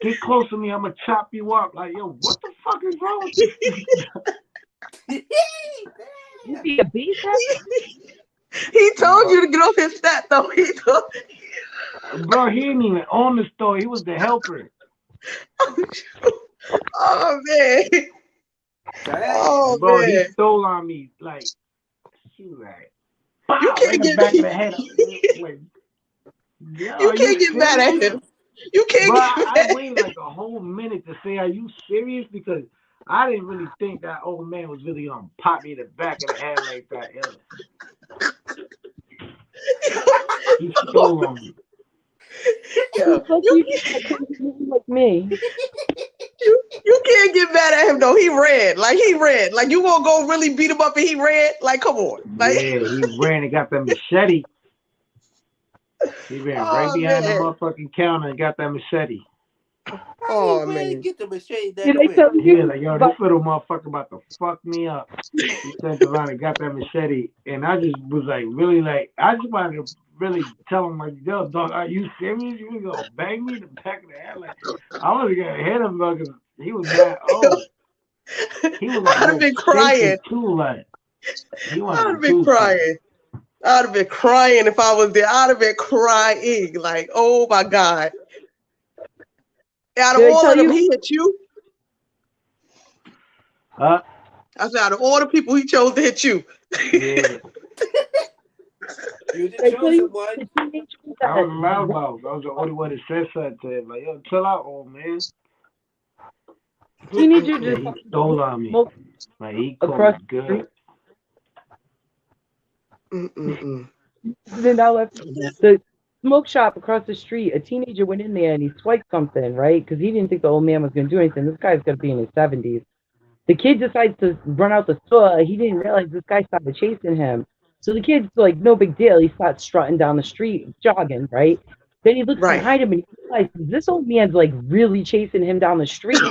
get close to me, I'm gonna chop you up. Like, yo, what the fuck is wrong with this? You be a beast? He told you to get off his step, though. Bro, he didn't even own the store. He was the helper. Oh man. Oh Bro, he man. stole on me. Like, she was like, You pow, right in can't the get back of the head. Like, yo, you are you can't get mad at serious? him. You can't Bro, get I mad. waited like a whole minute to say, are you serious? Because I didn't really think that old man was really going to pop me in the back of the head like that. He stole on me. Yo, He's like you, you just a crazy man like me. you can't get mad at him though. He ran. Like he ran. Like you gonna go really beat him up and he ran? Like come on. Like Yeah, he ran and got that machete. He ran right oh behind the man. motherfucking counter and got that machete. How he Oh ran to man. get the machete that Did I quick? tell Yeah, you? like, yo, this But little motherfucker about to fuck me up. He turned around and got that machete, and I just was like, really, like, I just wanted to really tell him, like, yo, dog, are you serious? You gonna bang me in the back of the head? Like, I was gonna hit him, though, because he was mad. Oh, he was like I'd have real been crying. shaky too, like he I'd wanted to have been do something. crying. I'd have been crying if I was there. I'd have been crying. Like, oh my God. Out of did I all tell of them, you? he hit you. Uh, I said, out of all the people, he chose to hit you. yeah, You the Did I tell chosen you one. the teenager I was that a loudmouth. I was the only one that said something to him, like, yo, chill out, old man. teenager Yeah, just he stole on me. smoked Like, he caught across me the street? good. Mm-mm-mm. Then I left the smoke shop across the street. A teenager went in there and he swiped something, right? Because he didn't think the old man was going to do anything. This guy's going to be in his 70s. The kid decides to run out the store. He didn't realize this guy started chasing him. So the kid's like, no big deal. He starts strutting down the street, jogging, right? Then he looks Right. behind him and he realizes this old man's like really chasing him down the street.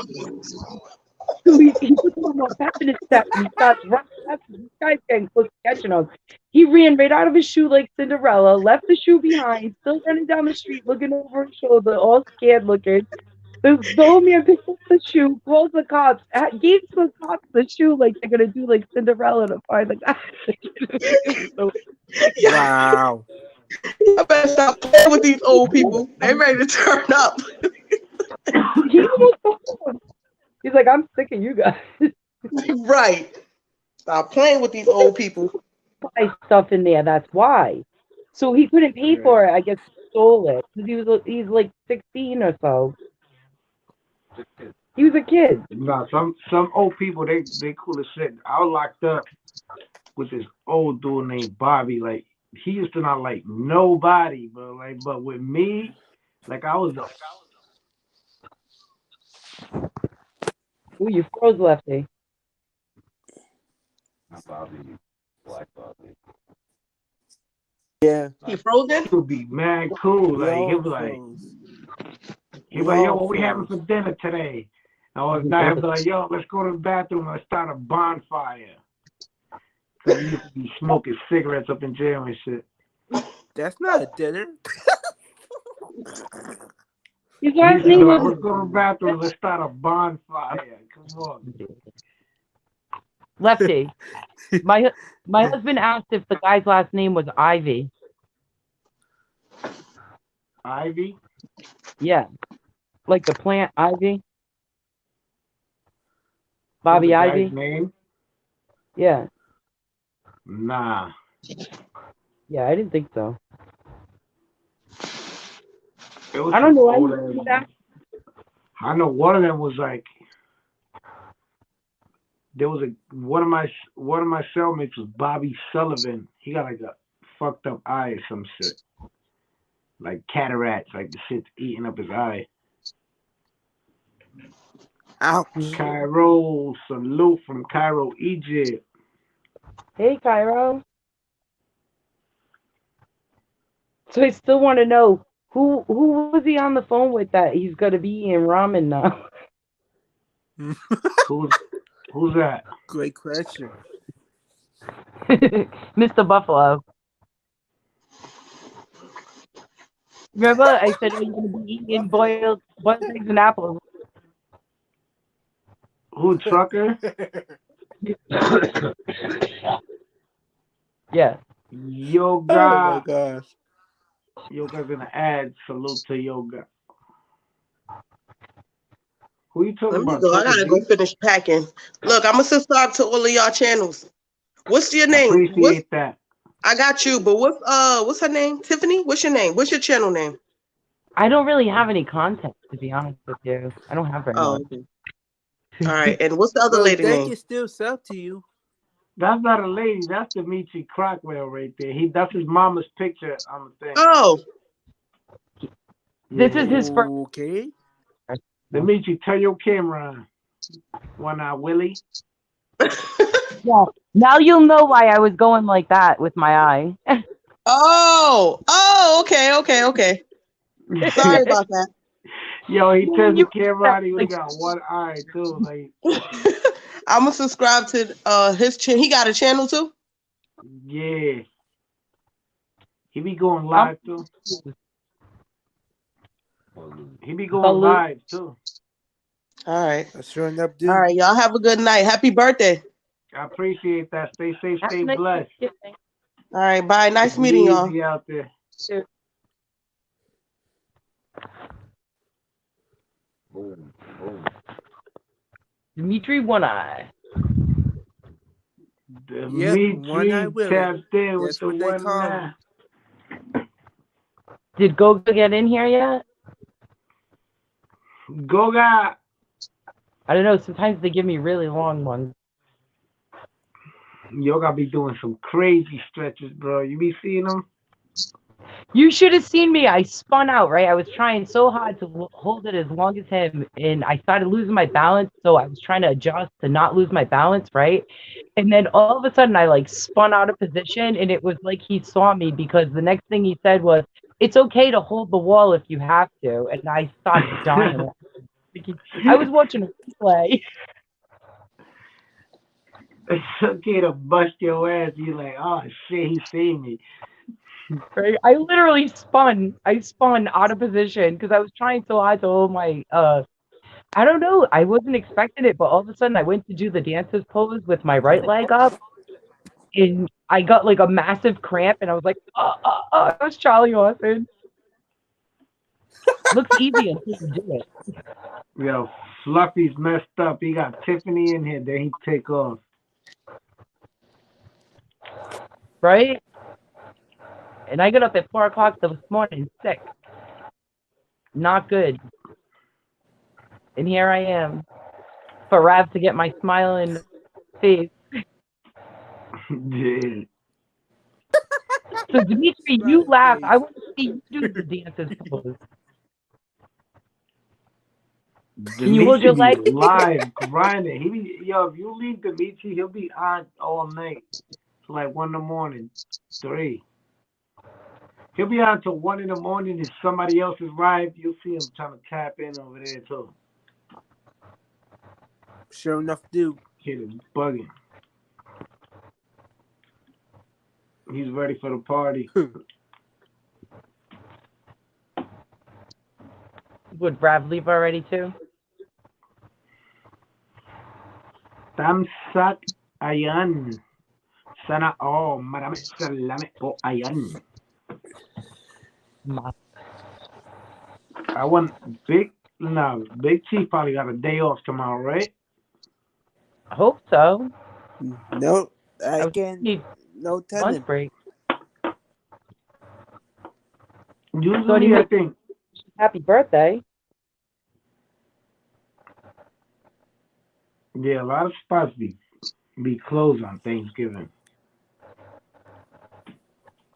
So he puts on a pep in his step and he starts running after this guy's getting close to catching him. He ran right out of his shoe like Cinderella, left the shoe behind, still running down the street, looking over his shoulder, all scared looking. The old man picks up the shoe, calls the cops, gave the cops the shoe like they're gonna do like Cinderella to find the guy. It was so Wow. I better stop playing with these old people. They ready to turn up. he almost told him. He's like, I'm sick of you guys. Right. Stop playing with these old people. Buy stuff in there. That's why. So he couldn't pay Yeah. for it. I guess he stole it because he's like 16 or so. He was a kid. Nah, some old people they cool as shit. I was locked up with this old dude named Bobby. Like he used to not like nobody, bro. Like, but with me, like I was a Ooh, you froze, Lefty. Yeah. He frozen? he would be mad cool. We Like all he'd froze. be We like, yo, all what we having for froze. dinner today? I was not he'd be like, yo, let's go to the bathroom. Let's start a bonfire. Cause he used to be smoking cigarettes up in jail and shit. That's not a dinner. His He last used to name be like, was let's go to the bathroom. Let's start a bonfire. Come on. Lefty. My husband asked if the guy's last name was Ivy. Ivy? Yeah, like the plant Ivy. What's the Bobby guy's Ivy. name? Yeah, Nah. yeah. I didn't think so. It was I don't some know. I old didn't ass. that. I know one of them was like there was one of my cellmates was Bobby Sullivan. He got like a fucked up eye or some shit. Like cataracts, like the shit's eating up his eye. Ouch. Cairo, salute from Cairo, Egypt. Hey, Cairo. So I still want to know who was he on the phone with that he's gonna be eating ramen now. Who's that? Great question. Mr. Buffalo. Remember I said I'm gonna be eating boiled eggs and apples. Who trucker? Yeah. Yoga. Oh my gosh. Yoga's gonna add salute to yoga. Who you talking Let me about? go. I Triple gotta go G? finish packing. Look, I'm gonna subscribe to all of y'all channels. What's your I name? What's appreciate that. I got you, but what's her name? Tiffany? What's your name? What's your channel name? I don't really have any content, to be honest with you. I don't have very Oh, much. okay. All right. And what's the other Well, lady they name? can still sell to you. That's not a lady. That's Dimitri Crockwell right there. That's his mama's picture on the thing. Oh, This is his first. Okay. Dimitri, turn your camera on. One eye Willie. Yeah. Now you'll know why I was going like that with my eye. oh, okay. Sorry about that. Yo, he turns the You camera on. He only got one eye too. Like, I'm gonna subscribe to his channel. He got a channel too. yeah, he be going I'm live too. He be going Baloo. live too. All right. I sure enough All do. right. Y'all have a good night. Happy birthday. I appreciate that. Stay safe, Have stay a nice blessed. Thanksgiving. All right. Bye. Nice Take it meeting y'all. easy out there. Dimitri One Eye. Yep, one eye Dimitri Willie. tapped in with That's the what they one call him. eye. Did Goga get in here yet? Goga. I don't know. Sometimes they give me really long ones. Yo gotta be doing some crazy stretches, bro. You be seeing them? You should have seen me. I spun out, right? I was trying so hard to hold it as long as him, and I started losing my balance. So I was trying to adjust to not lose my balance, right? And then all of a sudden, I like spun out of position, and it was like he saw me because the next thing he said was, "It's okay to hold the wall if you have to." And I started dying. I was watching a replay. It's okay to bust your ass. You like, oh shit, he seen me. Right? I literally spun. I spun out of position because I was trying so hard to hold my I don't know. I wasn't expecting it, but all of a sudden I went to do the dancer's pose with my right leg up, and I got like a massive cramp, and I was like, that was Charlie Austin. Looks easy until you do it, Yo, Fluffy's messed up. He got Tiffany in here. Then he take off. right? And I got up at 4 o'clock this morning, sick, not good, and here I am for Rav to get my smiling face. Yeah. So Dimitri, you Smiling laugh. face. I want to see you do the dancer's pose. Can you hold Dimitri your be leg? live grinding. He be yo. If you leave Dimitri, he'll be on all night. It's like 1 in the morning, 3. He'll be on till 1 in the morning. If somebody else is live, you'll see him trying to tap in over there too. Sure enough do. Kid is bugging. He's ready for the party. Would Rav leave already too? Tamsak ayan. Sana marami salamat po ayan. I want Big Chief probably got a day off tomorrow, right? I hope so. No, I I was can. need No lunch telling. break. So Usually, I think, happy birthday. yeah, a lot of spots be closed on Thanksgiving.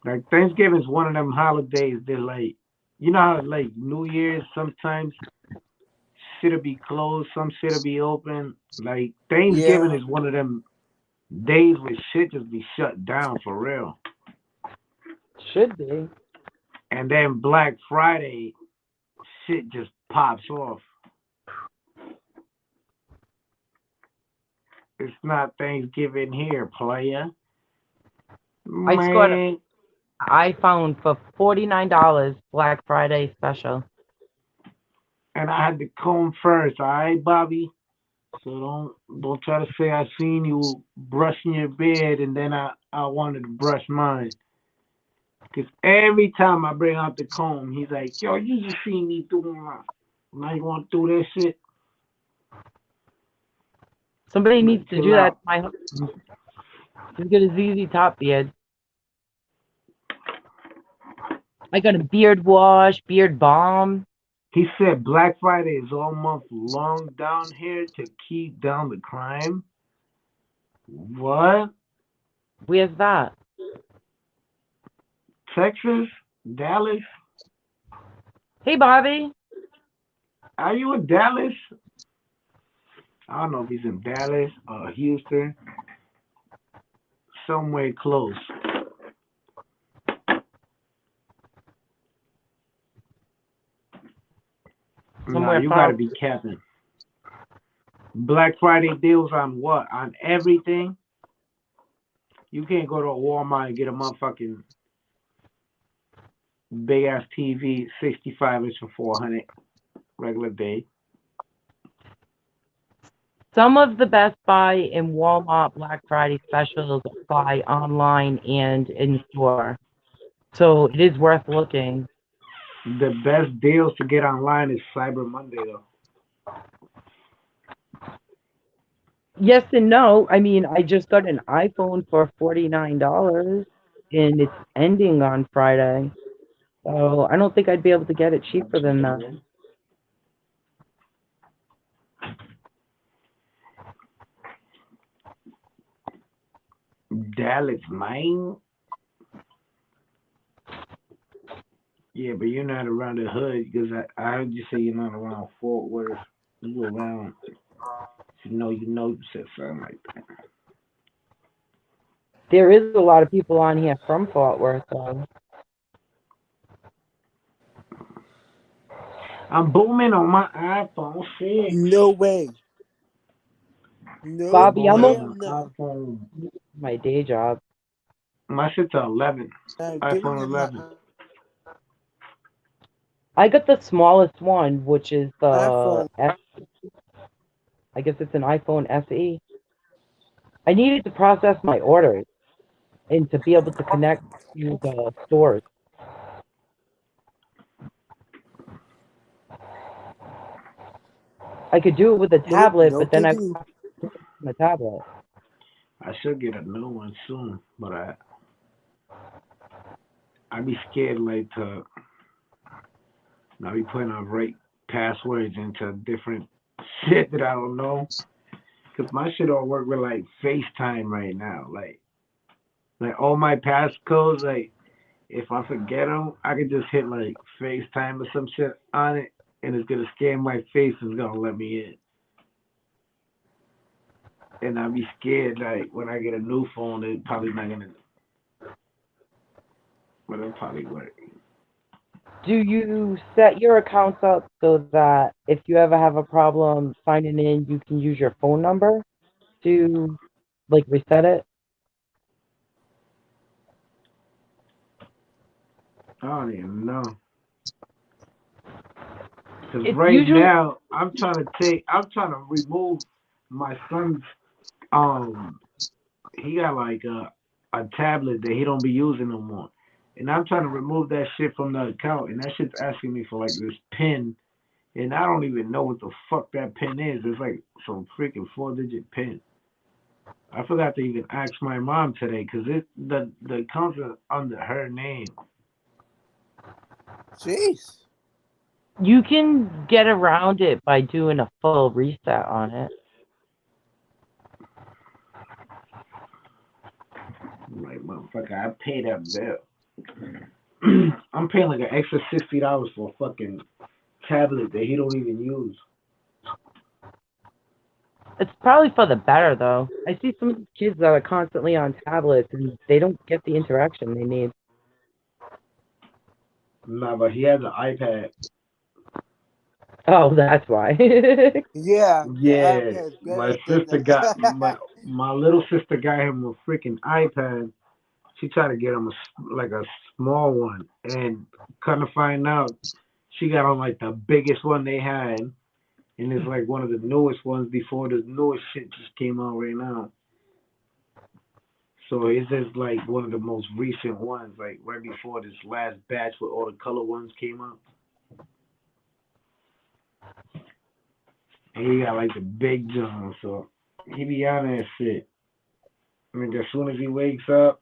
Like Thanksgiving is one of them holidays that like, you know how like New Year's sometimes shit'll be closed, some shit'll be open. Like Thanksgiving Yeah. is one of them days where shit just be shut down for real. Should be. And then Black Friday, shit just pops off. It's not Thanksgiving here, player. I scored Man, an iPhone for $49 Black Friday special. and I had to comb first, all right, Bobby? So don't try to say I seen you brushing your beard and then I wanted to brush mine. Cause every time I bring out the comb, he's like, "Yo, you just seen me doing that. Now you want to do that shit?" Somebody Like, needs to chill do that out. to my husband. He's got a ZZ Top beard. I got a beard wash, beard balm. He said Black Friday is all month long down here to keep down the crime. What? Where's that? Texas? Dallas? Hey, Bobby. Are you in Dallas? I don't know if he's in Dallas or Houston. Somewhere close. Nah, Somewhere you far. gotta be capping. Black Friday deals on what? On everything? You can't go to a Walmart and get a motherfucking big ass TV, 65 inch for 400 regular day. Some of the Best Buy and Walmart Black Friday specials apply online and in store. So it is worth looking. The best deals to get online is Cyber Monday though. Yes and no. I mean, I just got an iPhone for $49 and it's ending on Friday. So I don't think I'd be able to get it cheaper than that. Dallas, mine. Yeah, but you're not around the hood because I heard you say you're not around Fort Worth. You around, you said something like that. There is a lot of people on here from Fort Worth, though. I'm booming on my iPhone 6. No way. No I'm Bobby, I'm booming on on damn my no. iPhone. my day job. My shit's a 11. Giving iPhone him my 11. I got the smallest one, which is the iPhone. S. I guess it's an iPhone SE. I needed to process my orders and to be able to connect to the stores. I could do it with a Nope, tablet, no but then can I do. on the tablet. I should get a new one soon, but I be scared like to I be putting on right passwords into different shit that I don't know. Cause my shit don't work with like FaceTime right now. Like all my passcodes, like if I forget them, I can just hit like FaceTime or some shit on it, and it's gonna scan my face and it's gonna let me in. And I be scared like when I get a new phone, it probably not gonna, but it'll probably work. Do you set your accounts up so that if you ever have a problem signing in, you can use your phone number to like reset it? I don't even know. Cause It's right usually now I'm trying to remove my son's um he got like a tablet that he don't be using no more. And I'm trying to remove that shit from the account and that shit's asking me for like this pin and I don't even know what the fuck that pin is. It's like some freaking 4-digit pin. I forgot to even ask my mom today because the account's under her name. Jeez. you can get around it by doing a full reset on it. I'm like, motherfucker, I paid that bill. I'm paying like an extra $60 for a fucking tablet that he don't even use. It's probably for the better though. I see some kids that are constantly on tablets and they don't get the interaction they need. Nah, but he has an iPad. Oh, that's why. Yeah, the Yeah, iPad's my better than sister the. got my little sister got him a freaking iPad. She tried to get him like a small one, and kind of find out she got on like the biggest one they had, and it's like one of the newest ones before the newest shit just came out right now. So it's just like one of the most recent ones, like right before this last batch where all the color ones came out. And he got like the big John, so He be on that shit. I mean, as soon as he wakes up,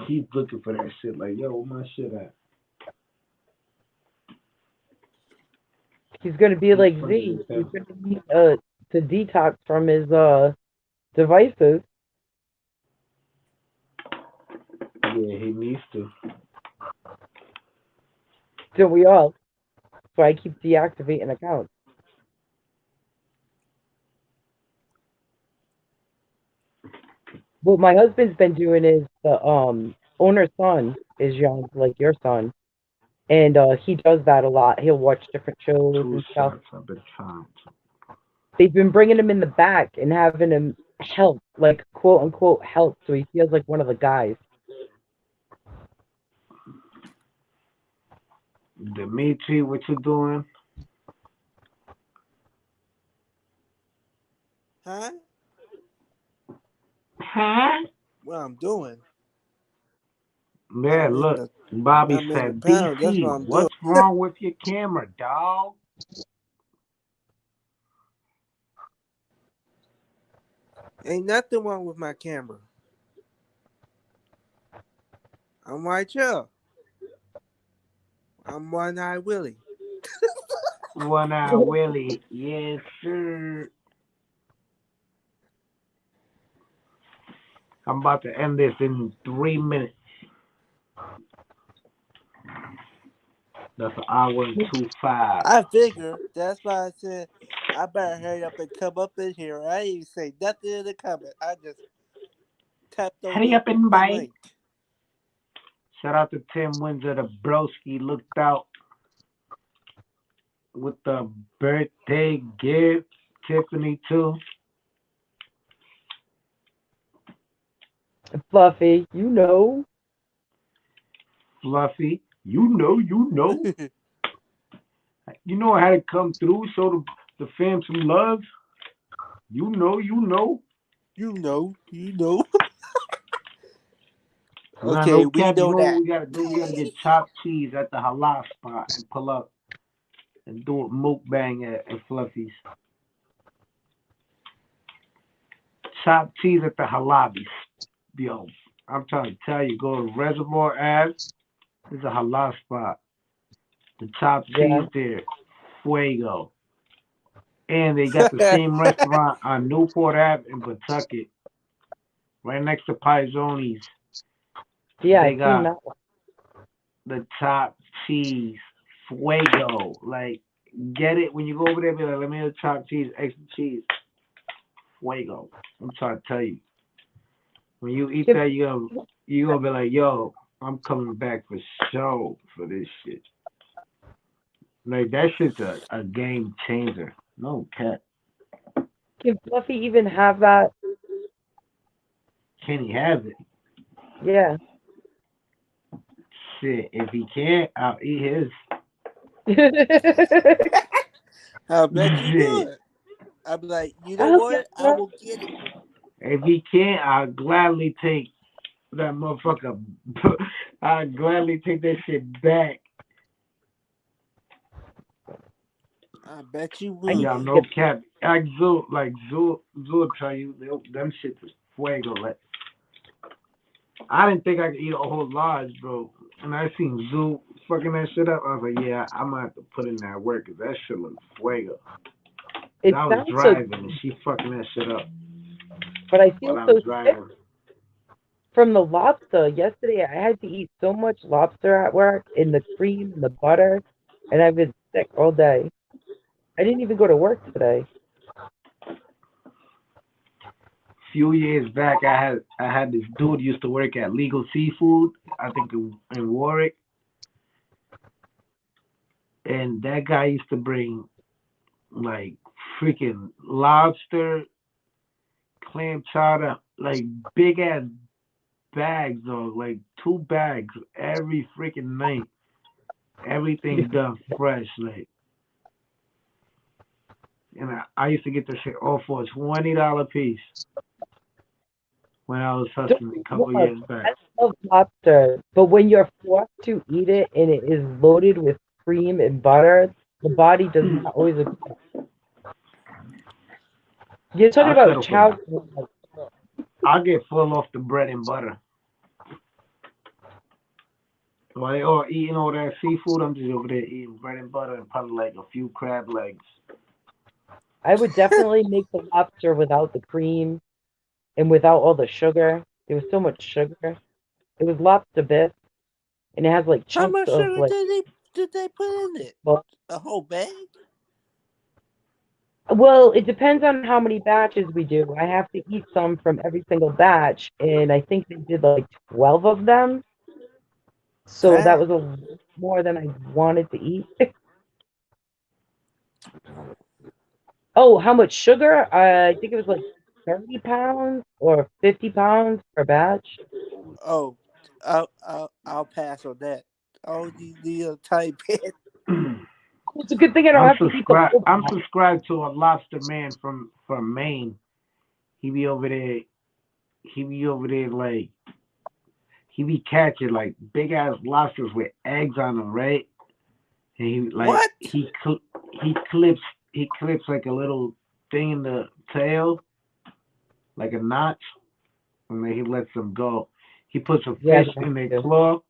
he's looking for that shit. Like, yo, where my shit at? He's gonna be He's like fucking Z. with He's that. gonna need to detox from his devices. Yeah, he needs to. So we all. So I keep deactivating accounts. What my husband's been doing is the owner's son is young, like your son, and he does that a lot. He'll watch different shows Two and stuff. shots I've been trying to. They've been bringing him in the back and having him help, like quote unquote help, so he feels like one of the guys. Dimitri, what you doing? Huh? Huh? What I'm doing? Yeah, I'm in look. the Bobby I'm in the said, pound. That's what DC, I'm doing. what's wrong with your camera, dog? Ain't nothing wrong with my camera. I'm right here. I'm One Eye Willie. One Eye Willie. Yes, sir. I'm about to end this in 3 minutes. That's an hour and 2:05. I figure that's why I said I better hurry up and come up in here. I ain't even say nothing in the comment. I just tapped on Hurry up and the bite. link. Shout out to Tim Windsor, the broski looked out with the birthday gift. Tiffany, too. Fluffy, you know. Fluffy. You know, you know. You know I had to come through, show the fam some love. You know, you know. you know. Nah, Okay, no we cap. You know know what that. we gotta do? We gotta get chopped cheese at the halal spot and pull up and do a mukbang at Fluffy's. Chopped cheese at the halabi. Yo, I'm trying to tell you, go to Reservoir Ave. There's a halal spot. The chopped cheese Yeah. there, fuego. And they got the same restaurant on Newport Ave in Pawtucket, right next to Pizzoni's. Yeah, They I've seen got that one. the chopped cheese, fuego. Like, get it when you go over there. Be like, let me have chopped cheese, extra cheese, fuego. I'm trying to tell you, when you eat Give, that, you gonna be like, yo, I'm coming back for sure for this shit. Like that shit's a game changer. No cap. can Fluffy even have that? Can he have it? Yeah. Shit. If he can't, I'll eat his. I bet you Shit. would. I'm like, you know Oh, yeah, what? I bro. will get it. If he can't, I'll gladly take that motherfucker. I'll gladly take that shit back. I bet you I need Y'all would. to no get. cap. Zoo will tell you them shit is fuego. Like I didn't think I could eat a whole large, bro. And I seen Zoo fucking that shit up. I was like, yeah, I'm gonna have to put in that work because that shit looks fuego. Cause It I was sounds so, driving and she fucking that shit up but I while feel I was so sick driving. from the lobster. Yesterday, I had to eat so much lobster at work in the cream and the butter, and I've been sick all day. I didn't even go to work today. Few years back, I had this dude used to work at Legal Seafood, I think in Warwick, and that guy used to bring like freaking lobster, clam chowder, like big ass bags, though, like 2 bags every freaking night. Everything done fresh, like. And I used to get this shit all for a $20 piece when I was Don't hustling a get me couple wrong, years back. I love lobster, but when you're forced to eat it and it is loaded with cream and butter, the body does not always. You're talking I'll about settle for. childhood. I'll get full off the bread and butter. Like, or eating all that seafood, I'm just over there eating bread and butter and probably like a few crab legs. I would definitely make the lobster without the cream and without all the sugar. There was so much sugar. It was lobster bisque, and it has like How chunks much of sugar like, did they put in it? well, A whole bag? well, it depends on how many batches we do. I have to eat some from every single batch, and I think they did like 12 of them. So that Damn. was a more than I wanted to eat. Oh, how much sugar? I think it was like 30 pounds or 50 pounds per batch. Oh, I'll pass on that. Oh, the tight bit. It's a good thing I don't have to eat the whole I'm batch. subscribed to a lobster man from Maine. He be over there. He be over there like he be catching like big ass lobsters with eggs on them, right? And he like What? he clips he clips like a little thing in the tail, like a notch, and then he lets them go. He puts a Yeah, fish in their yeah. claw.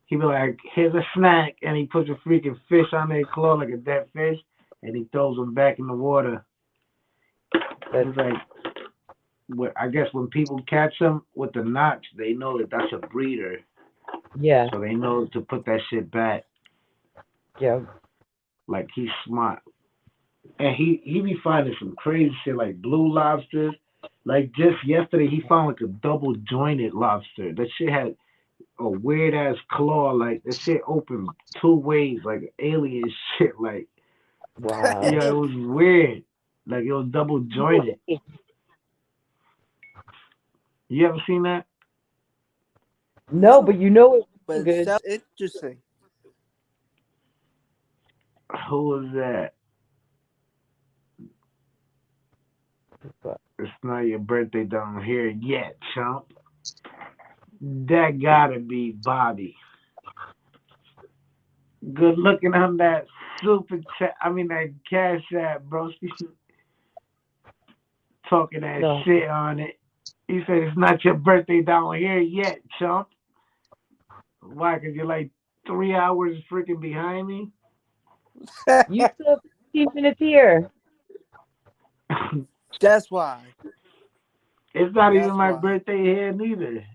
He be like, "Here's a snack," and he puts a freaking fish on their claw like a dead fish, and he throws them back in the water. It's like, I guess when people catch them with the notch, they know that that's a breeder, Yeah, so they know to put that shit back. yeah. Like he's smart, and he be finding some crazy shit like blue lobsters. Like just yesterday, he found like a double jointed lobster. That shit had a weird ass claw. Like that shit opened two ways, like alien shit. Like yeah, it Wow. was weird. Like it was double jointed. You ever seen that? No, but No, you know it's but so it good. sounds interesting. Who was that? It's not your birthday down here yet, chump. That gotta be Bobby. Good looking on that super chat. I mean that cash app, bro. Talking that No. shit on it. He said it's not your birthday down here yet, chump. Why? Cause you're like 3 hours freaking behind me. You still have 15 minutes here. That's why. It's not even That's my why. birthday here neither.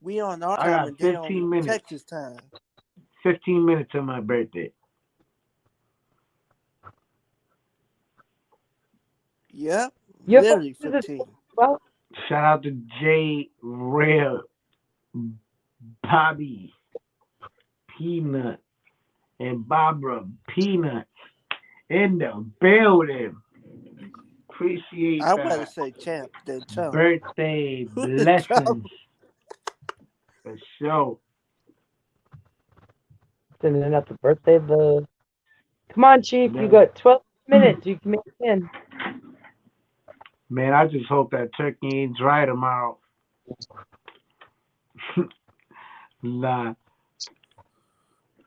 We on our I time got and they on 15 minutes. Texas time. 15 minutes to my birthday. Yep. Your phone Literally is at 15. 12? Shout out to J Rail, Bobby Peanut, and Barbara Peanut in the building. Appreciate I want to that. say champ, then chump. Birthday Who the chump? blessings for sure. Sending out the birthday love. Come on, Chief. You That- got 12 minutes. You can make it in. Man, I just hope that turkey ain't dry tomorrow. Nah,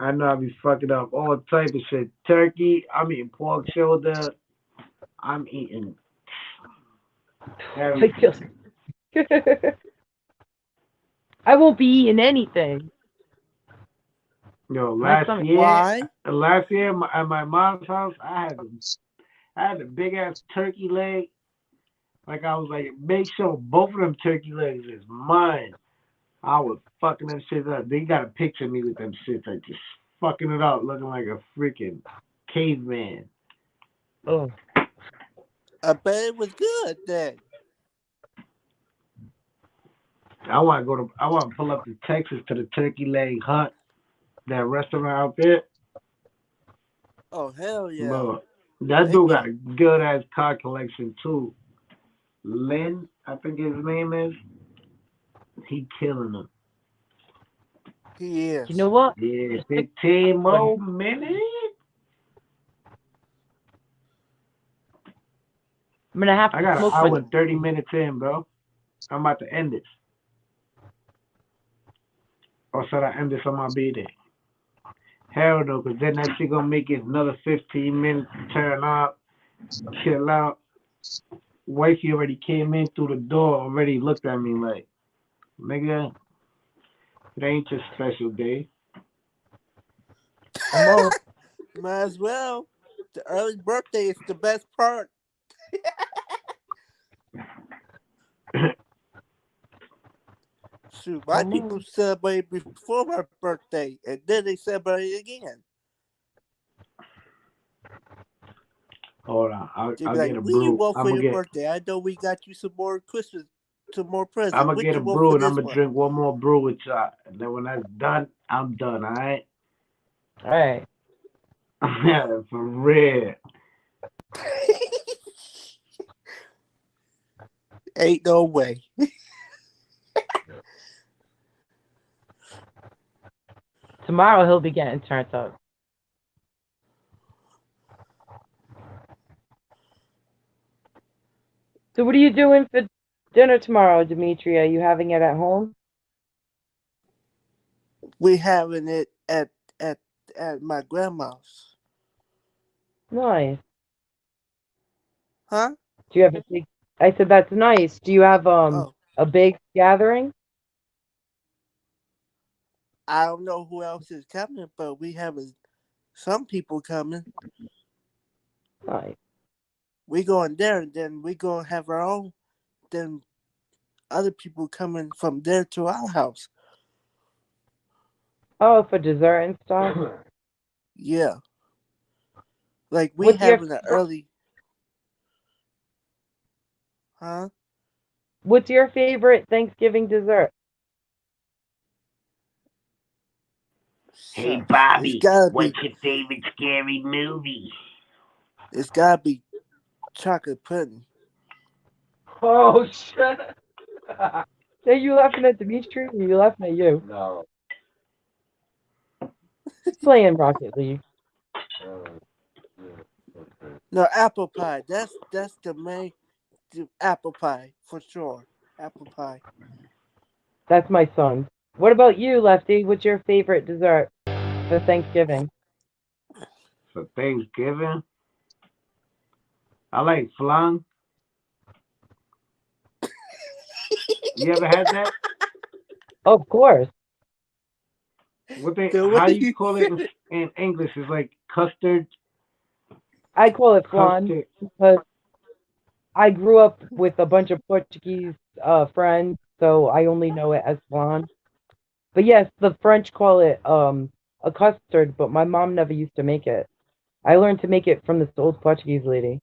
I know I be fucking up all type of shit. Turkey, I'm eating pork shoulder. I'm eating I feel everything. I won't be eating anything. Yo, My stomach. Why? last year at my mom's house, I had a big ass turkey leg. Like I was like, make sure both of them turkey legs is mine. I was fucking them shit up. They got a picture of me with them shits, like just fucking it up, looking like a freaking caveman. Oh, I bet it was good then. I want to pull up to Texas to the turkey leg hunt, that restaurant out there. Oh, hell yeah. But that They dude be, got a good ass car collection too. Lynn, I think his name is. He killing them. he you know is. what? Yeah, 15 more minutes. I'm gonna have I to got an smoke hour for. and 30 minutes in, bro. I'm about to end this. Or should I end this on my B-Day? Hell no, because then that shit gonna make it another 15 minutes to turn up, chill out. wifey already came in through the door, already looked at me like, nigga, it ain't your special day. Almost. Might as well. The early birthday is the best part. Shoot, my people Almost. celebrate before my birthday, and then they celebrate again. Hold on, They I'll be like, get a "What you brew. want for your birthday? I know we got you some more Christmas, some more I'm presents. gonna What get a you want for brew and I'm this gonna one?" drink one more brew with y'all. And then when that's done, I'm done. All right. All right. For real. Ain't no way. Tomorrow he'll be getting turned up. So what are you doing for dinner tomorrow, Dimitri? Are you having it at home? We having it at at my grandma's. Nice. Huh? Do you have a big? I said that's nice. Do you have Oh, a big gathering? I don't know who else is coming, but we having some people coming. Nice. We going there, and then we gonna have our own. Then other people coming from there to our house. Oh, for dessert and stuff. Yeah, like we What's your having an early. Huh? What's your favorite Thanksgiving dessert? Hey Shucks. Bobby, what's your favorite scary movie? It's gotta be chocolate pudding. Oh shit! Are you laughing at Dimitri? Or are you laughing at you? No. He's playing Rocket League. No, apple pie. That's the main apple pie for sure. Apple pie. That's my son. What about you, Lefty? What's your favorite dessert for Thanksgiving? For Thanksgiving, I like flan. You ever had that? Of course. What they? The way How you you call it said it. in English? It's like custard, I call it flan custard. because I grew up with a bunch of Portuguese friends, so I only know it as flan. But yes, the French call it a custard, but my mom never used to make it. I learned to make it from this old Portuguese lady.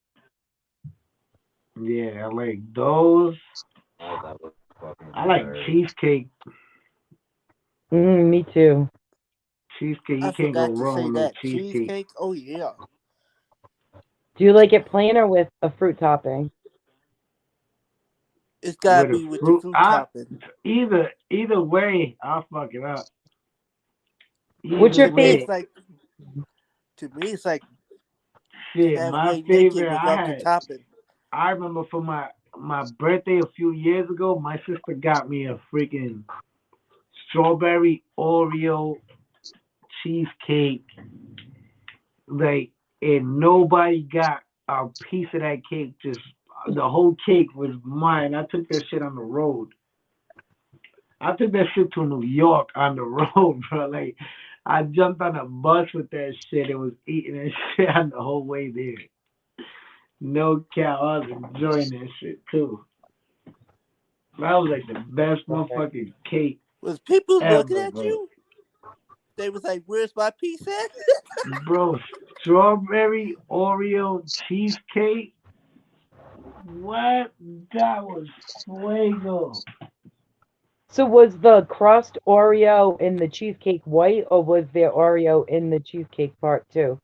Yeah, I like those. I like cheesecake. Me too. Cheesecake. I You can't go forgot to wrong say with no that. cheesecake. Cheesecake? Oh yeah. Do you like it plain or with a fruit topping? It's gotta With a be with the fruit. fruit topping. Either way, I'll fuck it up. What's Either your To me favorite? it's way. like to me it's like Shit, my halfway naked favorite I without the had. topping. I remember for my birthday a few years ago, my sister got me a freaking strawberry Oreo cheesecake. Like, and nobody got a piece of that cake. Just the whole cake was mine. I took that shit on the road. I took that shit to New York on the road, bro. Like, I jumped on a bus with that shit and was eating that shit on the whole way there. No cow, I was enjoying that shit too. That was like the best motherfucking cake Was people looking ever, at bro. you? They was like, "Where's my piece at?" Bro, strawberry Oreo cheesecake? What? That was fuego. So was the crust Oreo in the cheesecake white, or was there Oreo in the cheesecake part too?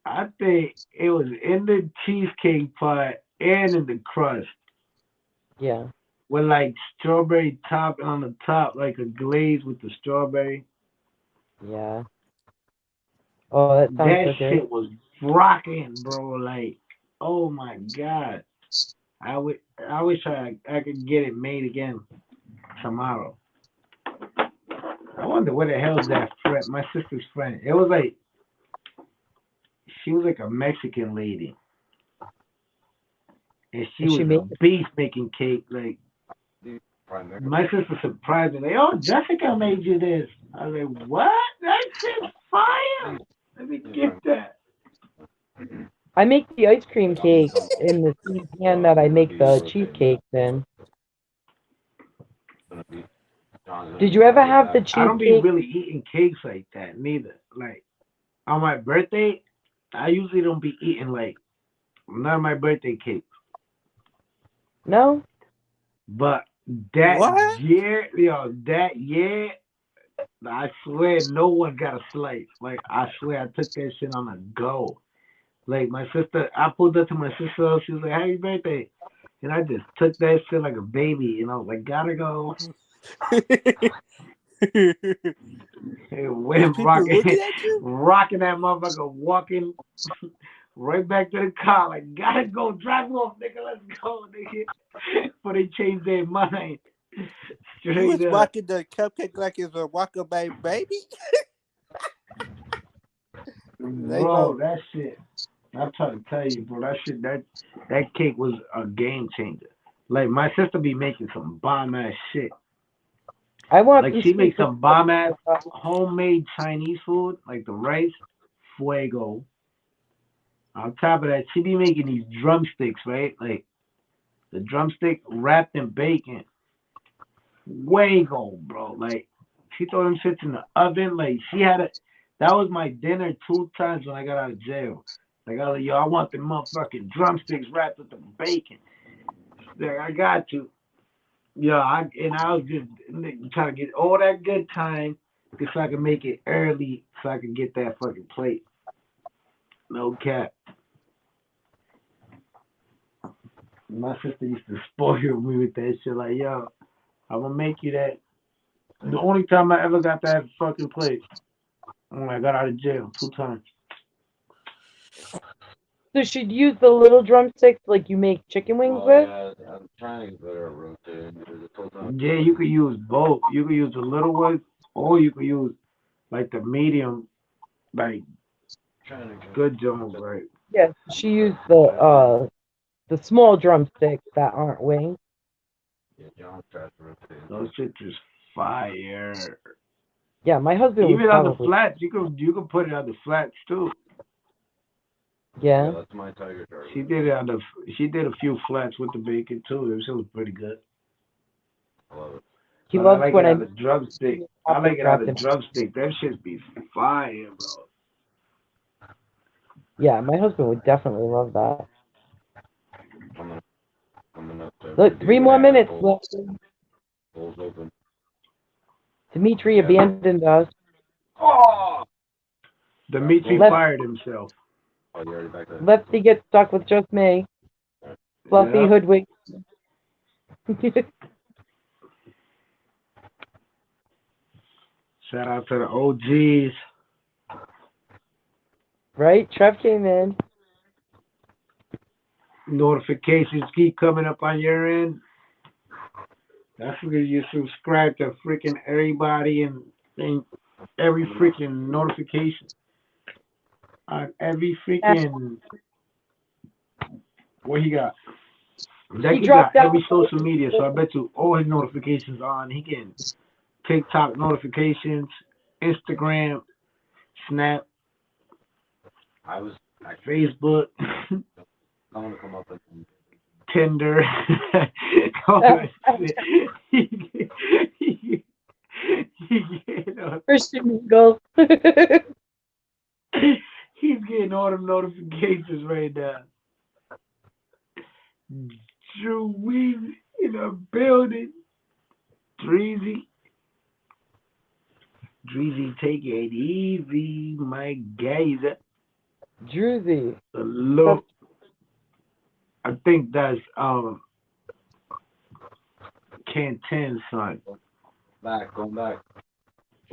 I think it was in the cheesecake part and in the crust. Yeah, With like strawberry top on the top, like a glaze with the strawberry. yeah. Oh, that sounds That so good. shit was rocking, bro. Like, oh my god. I wish I could get it made again tomorrow. I wonder where the hell is that friend? My sister's friend. It was like she was like a Mexican lady. and she And was she a made it. beast making cake. Like my sister surprised me. Like, oh, Jessica made you this. I was like, what? That shit's fire. Let me get that. I make the ice cream cake in the same pan that I make the cheesecakes in. Did you ever have the I don't be cheesecake? really eating cakes like that neither. Like on my birthday, I usually don't be eating like none of my birthday cake. No? But that What? year, that year, I swear no one got a slice. Like I swear I took that shit on a go. Like my sister, I pulled up to my sister house. She was like, "Happy birthday," and I just took that shit like a baby. And I was like, "Gotta go." And Was went people rocking, looking at you? rocking that motherfucker, walking right back to the car. Like, gotta go, drive off, nigga. Let's go, nigga. Before they change their mind. You Straight was up, rocking the cupcake like it's a Rockabye baby? They bro. know. That shit. I'm trying to tell you, bro. That shit. That cake was a game changer. Like my sister be making some bomb ass shit. I want Like some she sweet makes some bomb ass potato. homemade Chinese food, like the rice, fuego. On top of that, she be making these drumsticks, right? Like the drumstick wrapped in bacon. Fuego, bro. Like she throw them shits in the oven. Like she had it. That was my dinner 2 times when I got out of jail. Like I was like, yo, I want the motherfucking drumsticks wrapped with the bacon. Like I got you. Yeah, I was just trying to get all that good time just so I can make it early so I can get that fucking plate. No cap. My sister used to spoil me with that shit. Like, yo, I'm gonna make you that. The only time I ever got that fucking plate when I got out of jail 2 times. So she'd use the little drumsticks like you make chicken wings with? Yeah, you could use both. You could use the little ones, or you could use like the medium, like good Jones, right? Yes, she used the small drumsticks that aren't wings. Those shit is fire. Yeah, my husband would Even on the probably. flats, you could put it on the flats too. Yeah. She did it on the. She did a few flats with the bacon too. It was pretty good. He But I loves like it when I on the make drumstick. I chocolate like it on wrapped the in. drumstick. That shit be fire, bro. Yeah, my husband would definitely love that. Look, 3 more minutes left. Dimitri abandoned us. Oh, Dimitri Left fired himself. Lefty gets stuck with just me. Fluffy Yep. hoodwink. Shout out to the OGs. Right? Trev came in. Notifications keep coming up on your end. That's because you subscribe to freaking everybody and every freaking notification on every freaking what he got. That He kid got dropped out. every social media, so I bet you all his notifications on. He getting TikTok notifications, Instagram, Snap, Facebook, Tinder, all that shit. Christian Mingle. He's getting all the notifications right now. Drew Weezy in a building. Dreezy. Dreezy, take it easy, my guys. Druzy. Look, I think that's Cantan's son. Going back.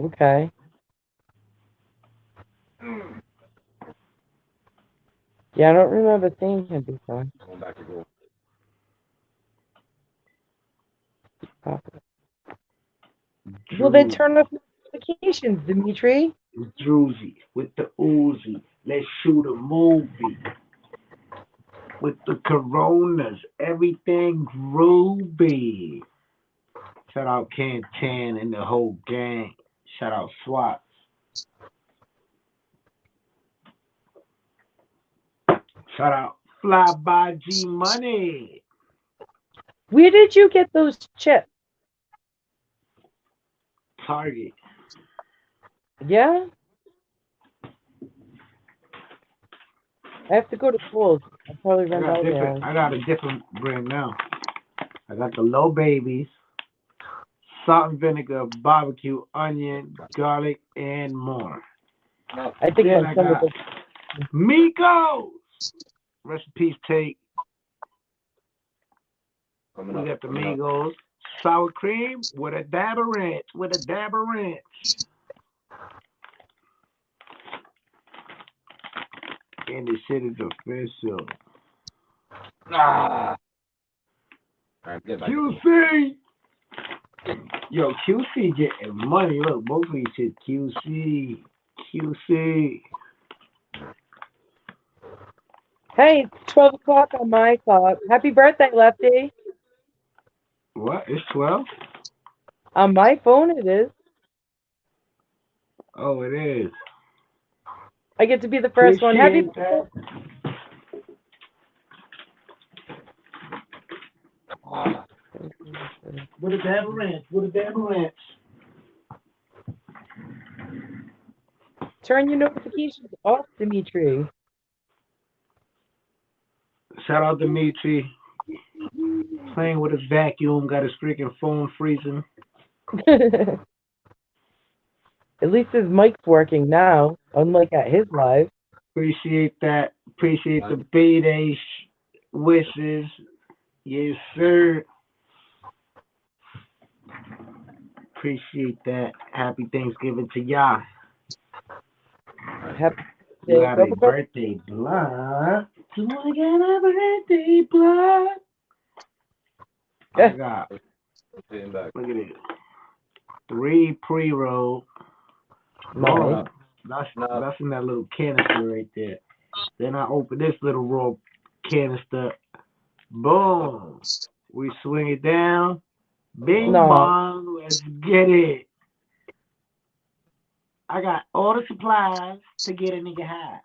Okay. Yeah, I don't remember seeing him before. Going back to goal. Well, then turn off notifications, Dimitri. Druzy with the Uzi. Let's shoot a movie. with the Coronas. Everything groovy. Shout out Cantan and the whole gang. Shout out SWAT. Shout out Fly by G Money. Where did you get those chips? Target. Yeah? I have to go to Kohl's. I'll probably run down there. I got a different brand now. I got the Low Babies, salt and vinegar, barbecue, onion, garlic, and more. I think Then my I son got Migos. Recipes take. We got the Migos. Sour cream with a dab of ranch. And the shit is official. Ah. All right, get back. QC! Yo, QC getting money. Look, both of these shit QC. QC. Hey, it's 12 o'clock on my clock. Happy birthday, Lefty. What? It's 12? On my phone, it is. Oh, it is. I get to be the first one. Happy birthday. With a dab of ranch. Turn your notifications off, Dimitri. Shout out to Dimitri. Playing with his vacuum, got his freaking phone freezing. At least his mic's working now, unlike at his live. Appreciate that. Appreciate the B-Day wishes. Yes, sir. Appreciate that. Happy Thanksgiving to y'all. Happy You got a birthday blood. You wanna get a birthday blood? I got. Look at it. 3 pre-roll. Nice. That's in that little canister right there. Then I open this little raw canister. Boom. We swing it down. Bing bong. Let's get it. I got all the supplies to get a nigga high.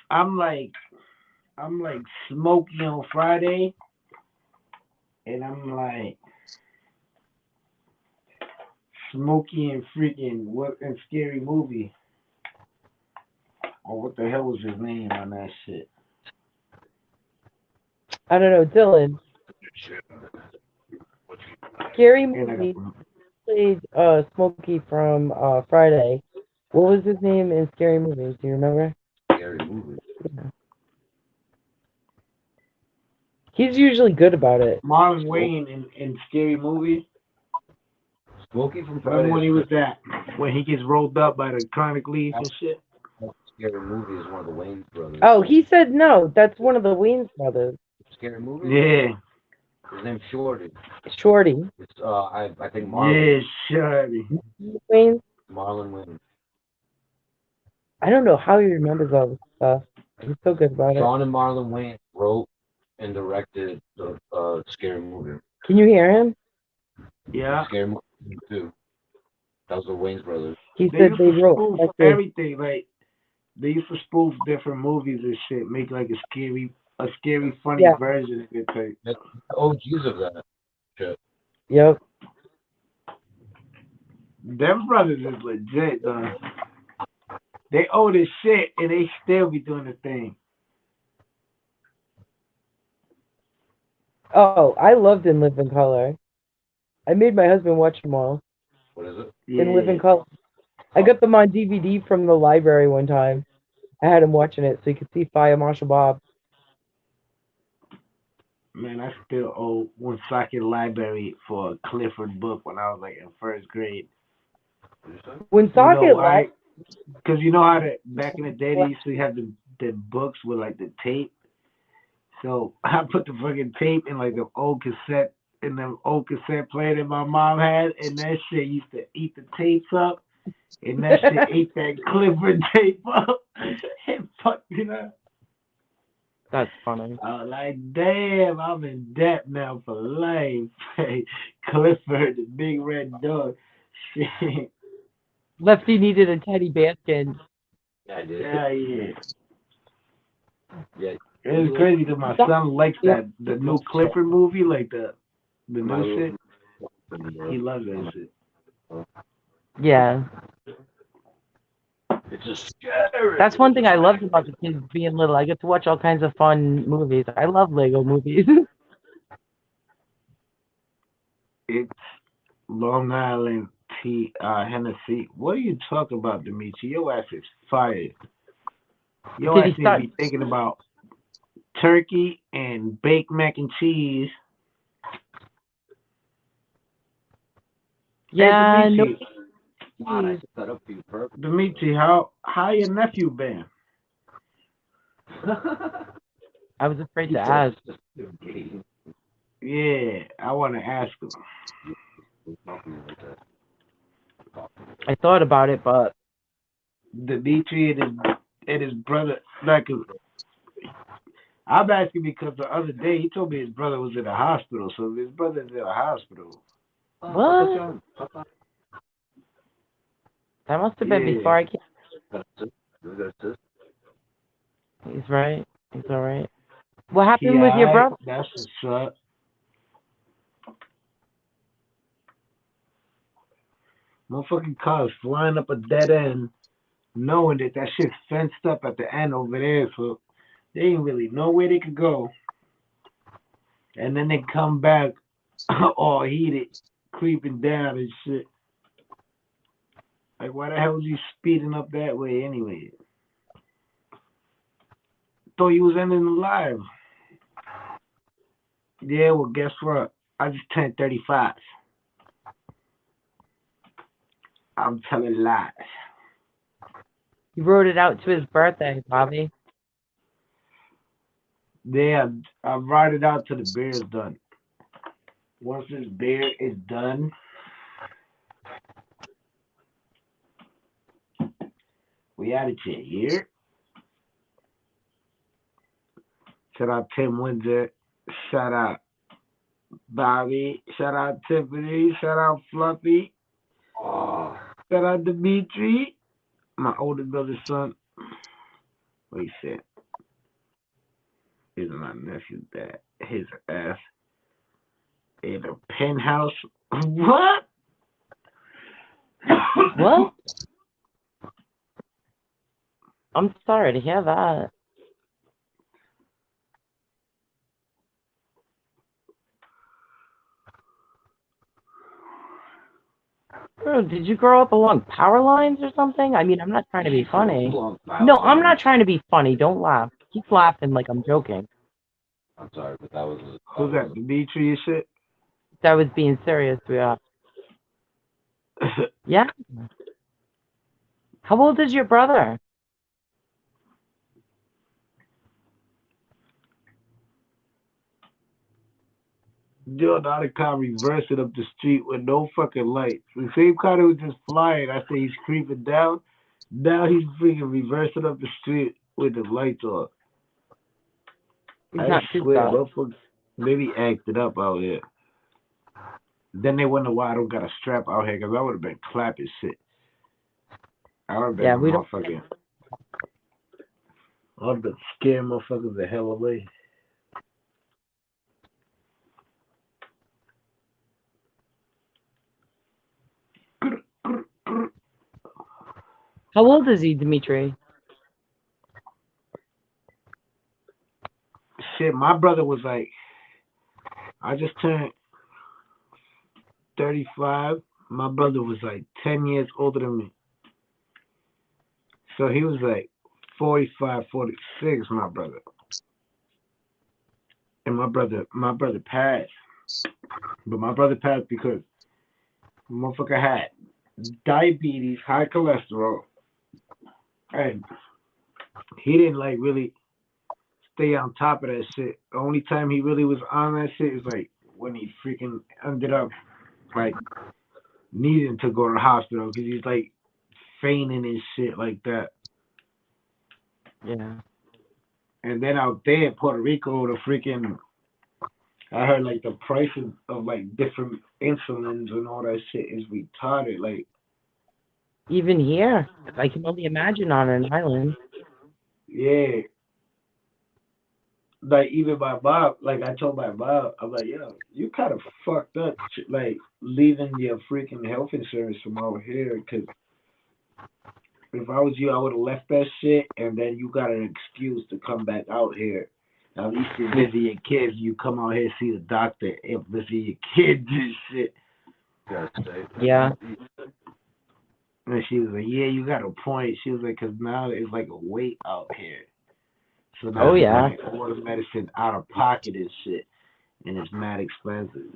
I'm like Smokey on Friday, and I'm like Smokey and freaking what in Scary Movie. Oh, what the hell was his name on that shit? I don't know, Dylan. Scary Movie played Smokey from Friday. What was his name in Scary Movies? Do you remember? Scary Movie. Yeah. He's usually good about it. Marlon Wayne in Scary Movie. Smokey from Friday. Remember when he was that? When he gets rolled up by the chronic leaves and shit? Scary Movie is one of the Wayans brothers. Oh, he said no. That's one of the Wayans brothers. Scary Movie? Yeah. His name's Shorty. Shorty. It's, I think Marlon. Yeah, Shorty. Wayne. Marlon Wayans. I don't know how he remembers all this stuff. He's so good about it. Sean and Marlon Wayans wrote and directed the Scary Movie. Can you hear him? Yeah. Scary Movie too. That was the Wayans brothers. He said they wrote spoof everything. Like they used to spoof different movies and shit. Make like a scary, funny version of it. Type. The OGs of that shit. Yep. Them brothers is legit, though. They old as shit and they still be doing the thing. Oh, I loved In Living Color. I made my husband watch them all. What is it? In Living Color. I got them on DVD from the library one time. I had him watching it so you could see Fire Marshal Bob. Man, I still owe one socket library for a Clifford book when I was like in first grade. When socket library. Because you know how back in the day they used to have the books with like the tape. So I put the fucking tape in like the old cassette player that my mom had, and that shit used to eat the tapes up, and that shit ate that Clifford tape up. It fucked it up. That's funny. I was like, damn, I'm in debt now for life. Hey, Clifford, the big red dog. Shit. Lefty needed a teddy bear skin. Yeah, I did. Yeah, yeah. Yeah. It was crazy because my son likes Yeah. that the new Clifford movie, like the My new shit. little He loves that shit. Yeah. It's a scary. That's one thing I loved about the kids being little. I get to watch all kinds of fun movies. I love Lego movies. It's Long Island Hennessy. What are you talking about, Dimitri? Your ass is fired. Your Did ass he need to start? be thinking about turkey and baked mac and cheese. Hey, Yeah, no. Dimitri. Come I set up for you perfect. Dimitri, how your nephew been? I was afraid He to said ask. it's just a game. Yeah, I want to ask him. I thought about it, but Dimitri and his brother. Like, I'm asking because the other day he told me his brother was in the hospital. So if his brother's in the hospital, what? That must have been yeah, before I came. He's right. He's all right. What he happened with your alright. brother? That's what's up. Motherfucking cars flying up a dead end, knowing that that shit's fenced up at the end over there, so they ain't really know where they could go. And then they come back all heated, creeping down and shit. Like, why the hell was you speeding up that way anyway? Thought you was ending alive. Yeah, well, guess what? I just turned 35. I'm telling lies. He wrote it out to his birthday, Bobby. Yeah, I ride it out till the beer is done. Once this beer is done, we out of here. Shout out Tim Windsor. Shout out Bobby. Shout out Tiffany. Shout out Fluffy. Shout out Dimitri. My older brother's son. What he said? He's my nephew that his ass in a penthouse. What? What? I'm sorry to hear that. Bro, did you grow up along power lines or something? I mean, I'm not trying to be funny. No, I'm not trying to be funny. Don't laugh. Keep laughing like I'm joking. I'm sorry, but that was Who's that? Dimitri and shit? That was being serious. Yeah. Yeah. How old is your brother? Yo, now the car reversing up the street with no fucking lights. The same car that was just flying, I say he's creeping down. Now he's freaking reversing up the street with the lights on. He's I not too swear, tough. motherfuckers, maybe acted up out here. Then they wonder why I don't got a strap out here, because I would have been clapping shit. I would have been Yeah, a we don't. motherfucking. I would have been scaring motherfuckers the hell away. How old is he, Dimitri? Shit, my brother was like, I just turned 35. My brother was like 10 years older than me. So he was like 45, 46, my brother. And my brother passed. But my brother passed because the motherfucker had diabetes, high cholesterol, and he didn't like really stay on top of that shit. The only time he really was on that shit is like when he freaking ended up like needing to go to the hospital because he's like fainting and shit like that. Yeah. And then out there in Puerto Rico, the freaking I heard like the prices of like different insulins and all that shit is retarded. Like, Even here, I can only imagine on an island. yeah, like even my mom, like I told my mom, I'm like, yo, you kind of fucked up, like leaving your freaking health insurance from over here. Cause if I was you, I would have left that shit, and then you got an excuse to come back out here. At least you visit your kids. You come out here see the doctor and visit your kids and shit. Gotta stay. Yeah. And she was like, yeah, you got a point. She was like, cause now it's like a wait out here. So now Oh you're yeah. buying all the medicine out of pocket and shit, and it's mad expensive.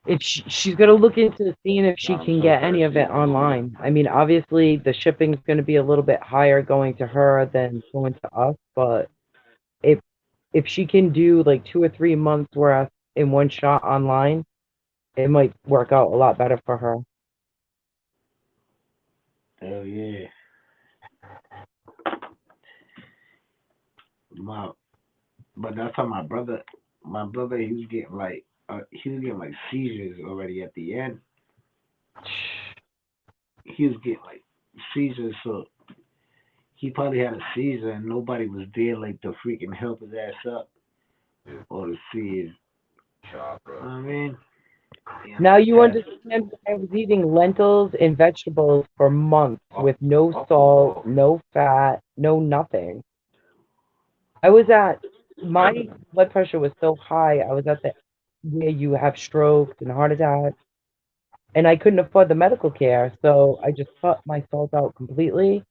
If she's gonna look into seeing if she I'm can so get any of thirsty. it online. I mean, obviously the shipping's gonna be a little bit higher going to her than going to us, but if if she can do like 2 or 3 months worth in one shot online, it might work out a lot better for her. Hell yeah. My, but that's how my brother, he was getting like seizures already at the end. He was getting like seizures, so he probably had a seizure and nobody was there like to freaking help his ass up Yeah, or to see his. shot, bro. I mean, yeah, Now you test. understand why I was eating lentils and vegetables for months Oh, with no oh, salt, oh. no fat, no nothing. I was at my blood pressure was so high, I was at the where you have strokes and heart attacks, and I couldn't afford the medical care, so I just cut my salt out completely.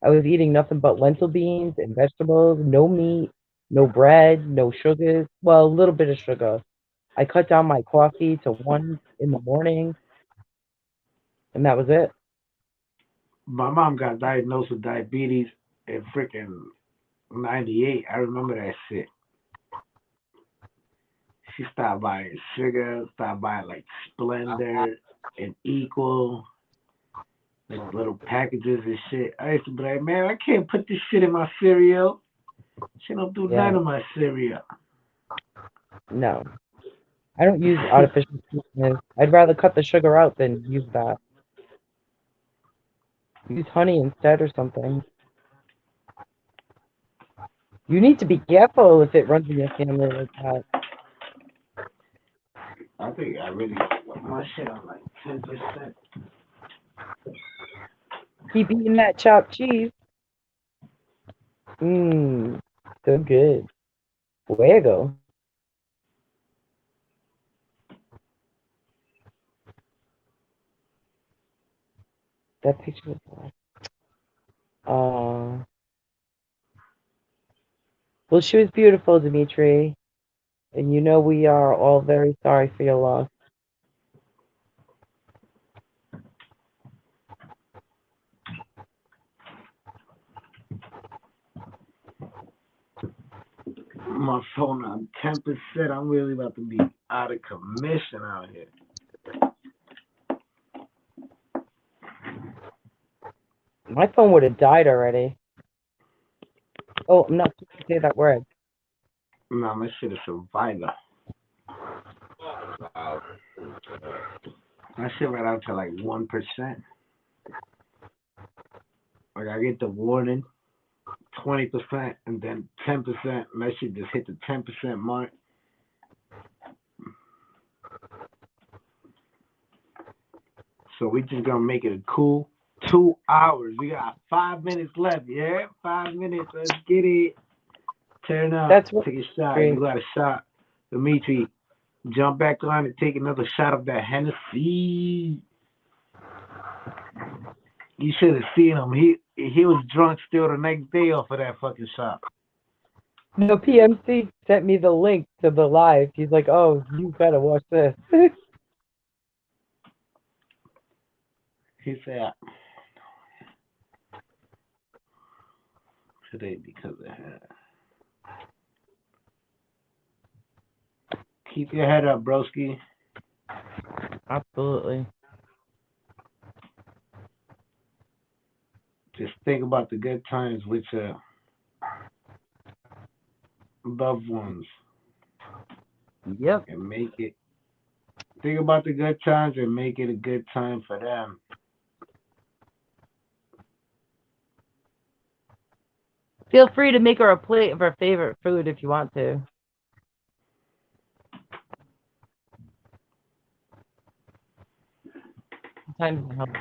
I was eating nothing but lentil beans and vegetables, no meat, no bread, no sugars. Well, a little bit of sugar. I cut down my coffee to one in the morning, and that was it. My mom got diagnosed with diabetes in freaking '98. I remember that shit. She stopped buying sugar, stopped buying like Splendor and Equal, like the little packages and shit. I used to be like, man, I can't put this shit in my cereal. She don't do none Yeah, of my cereal. no. I don't use artificial sweeteners. I'd rather cut the sugar out than use that. Use honey instead or something. You need to be careful if it runs in your family like that. I think I really got my shit on like 10%. Keep eating that chopped cheese. Mmm, so good. Fuego. That picture was black. Well, she was beautiful, Dimitri, and you know we are all very sorry for your loss. My phone on 10%. I'm really about to be out of commission out here. My phone would have died already. Oh, I'm not supposed to say that word. Nah, my shit is survivor. Wow. My shit right out to like 1%. Like I get the warning, 20%, and then 10%, and that shit just hit the 10% mark. So we just gonna make it a cool 2 hours. We got 5 minutes left, yeah? 5 minutes, let's get it. Turn up, That's what. take a shot. You got a shot. Dimitri, jump back on and take another shot of that Hennessy. You should have seen him. He was drunk still the next day off of that fucking shot. No, PMC sent me the link to the live. He's like, "Oh, you gotta watch this." He said today because of her. Keep your head up, broski. Absolutely. Just think about the good times with your loved ones Yep. and make it. Think about the good times and make it a good time for them. Feel free to make her a plate of her favorite food if you want to. Sometimes it helps.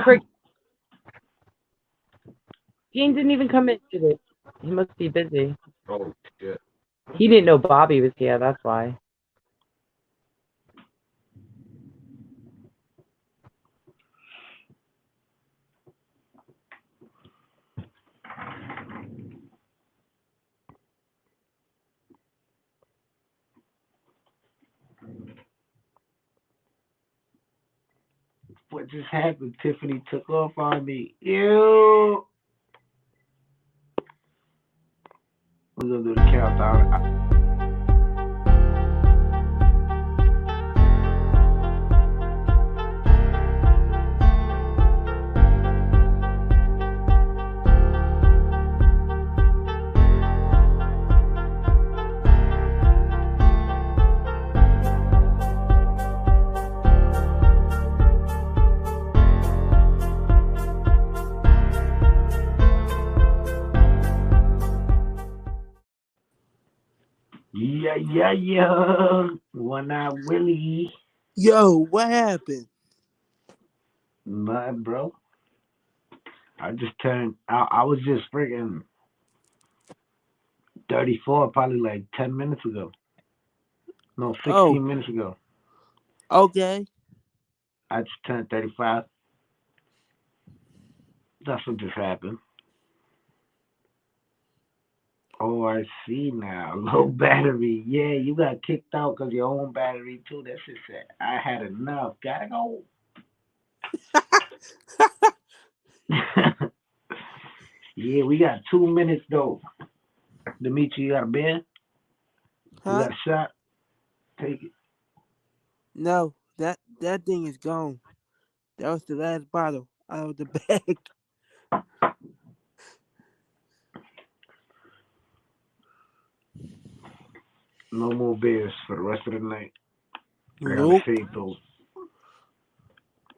Frick, Gene didn't even come in today. He must be busy. Oh shit. He didn't know Bobby was here, that's why. What just happened? Tiffany took off on me. Ew. We're gonna do the countdown. Yeah, yeah, yeah. One Eye Willie. Yo, what happened? Nothing, bro. I just turned. I was just freaking 34, probably like 10 minutes ago. No, Oh, 16 minutes ago. okay. I just turned 35. That's what just happened. Oh, I see now. Low battery. Yeah, you got kicked out because your own battery too. That's just it. I had enough. Gotta go. Yeah, we got 2 minutes though. Dimitri, you got a band? You Huh? got a shot? Take it. No, that thing is gone. That was the last bottle out of the bag. No more beers for the rest of the night. I gotta Nope. save those.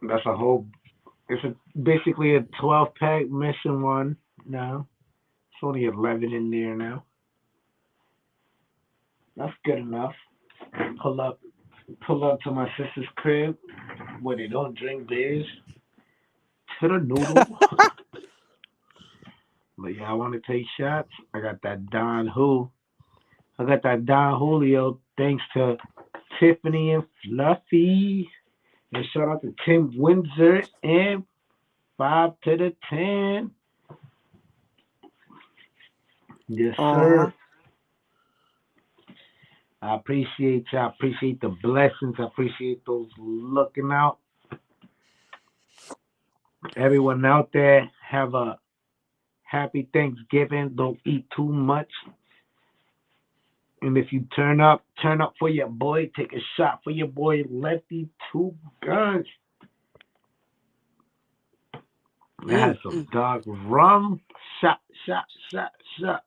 That's a whole. Basically a 12 pack mission one now. It's only 11 in there now. That's good enough. Pull up, pull up to my sister's crib where they don't drink beers. To the noodle. But yeah, I want to take shots. I got that Don Who. I got that Don Julio thanks to Tiffany and Fluffy. And shout out to Tim Windsor and 5 to the 10. Yes, Uh-huh. sir. I appreciate you. I appreciate the blessings. I appreciate those looking out. Everyone out there, have a happy Thanksgiving. Don't eat too much. And if you turn up for your boy. Take a shot for your boy Lefty Two Guns. I had some Mm-mm. dark rum. Shot, shot, shot, shot.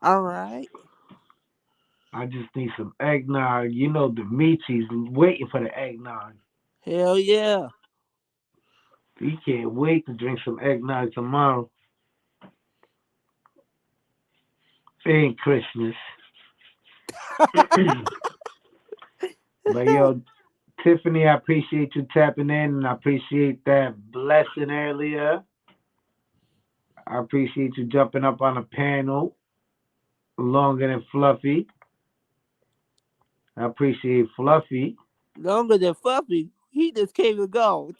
All right. I just need some eggnog. You know, Dimitri's waiting for the eggnog. Hell yeah. He can't wait to drink some eggnog tomorrow. Ain't Christmas. But yo, Tiffany, I appreciate you tapping in and I appreciate that blessing earlier. I appreciate you jumping up on a panel longer than Fluffy. I appreciate Fluffy. Longer than Fluffy. He just came and go.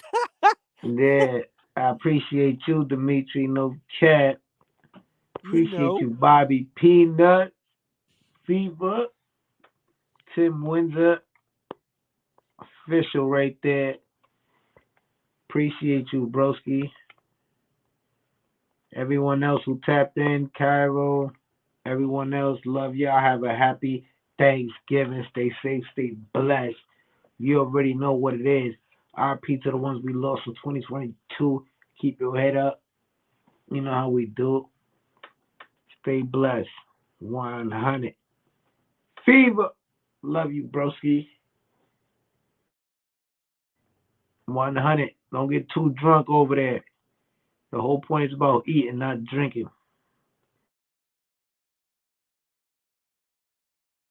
Yeah, I appreciate you, Dimitri No Cat. You Appreciate know. you, Bobby Peanut, Fever, Tim Windsor, official right there. Appreciate you, broski. Everyone else who tapped in, Cairo, everyone else, love y'all. Have a happy Thanksgiving. Stay safe, stay blessed. You already know what it is. RP to the ones we lost in 2022. Keep your head up. You know how we do. Stay blessed. 100. Fever. Love you, broski. 100. Don't get too drunk over there. The whole point is about eating, not drinking.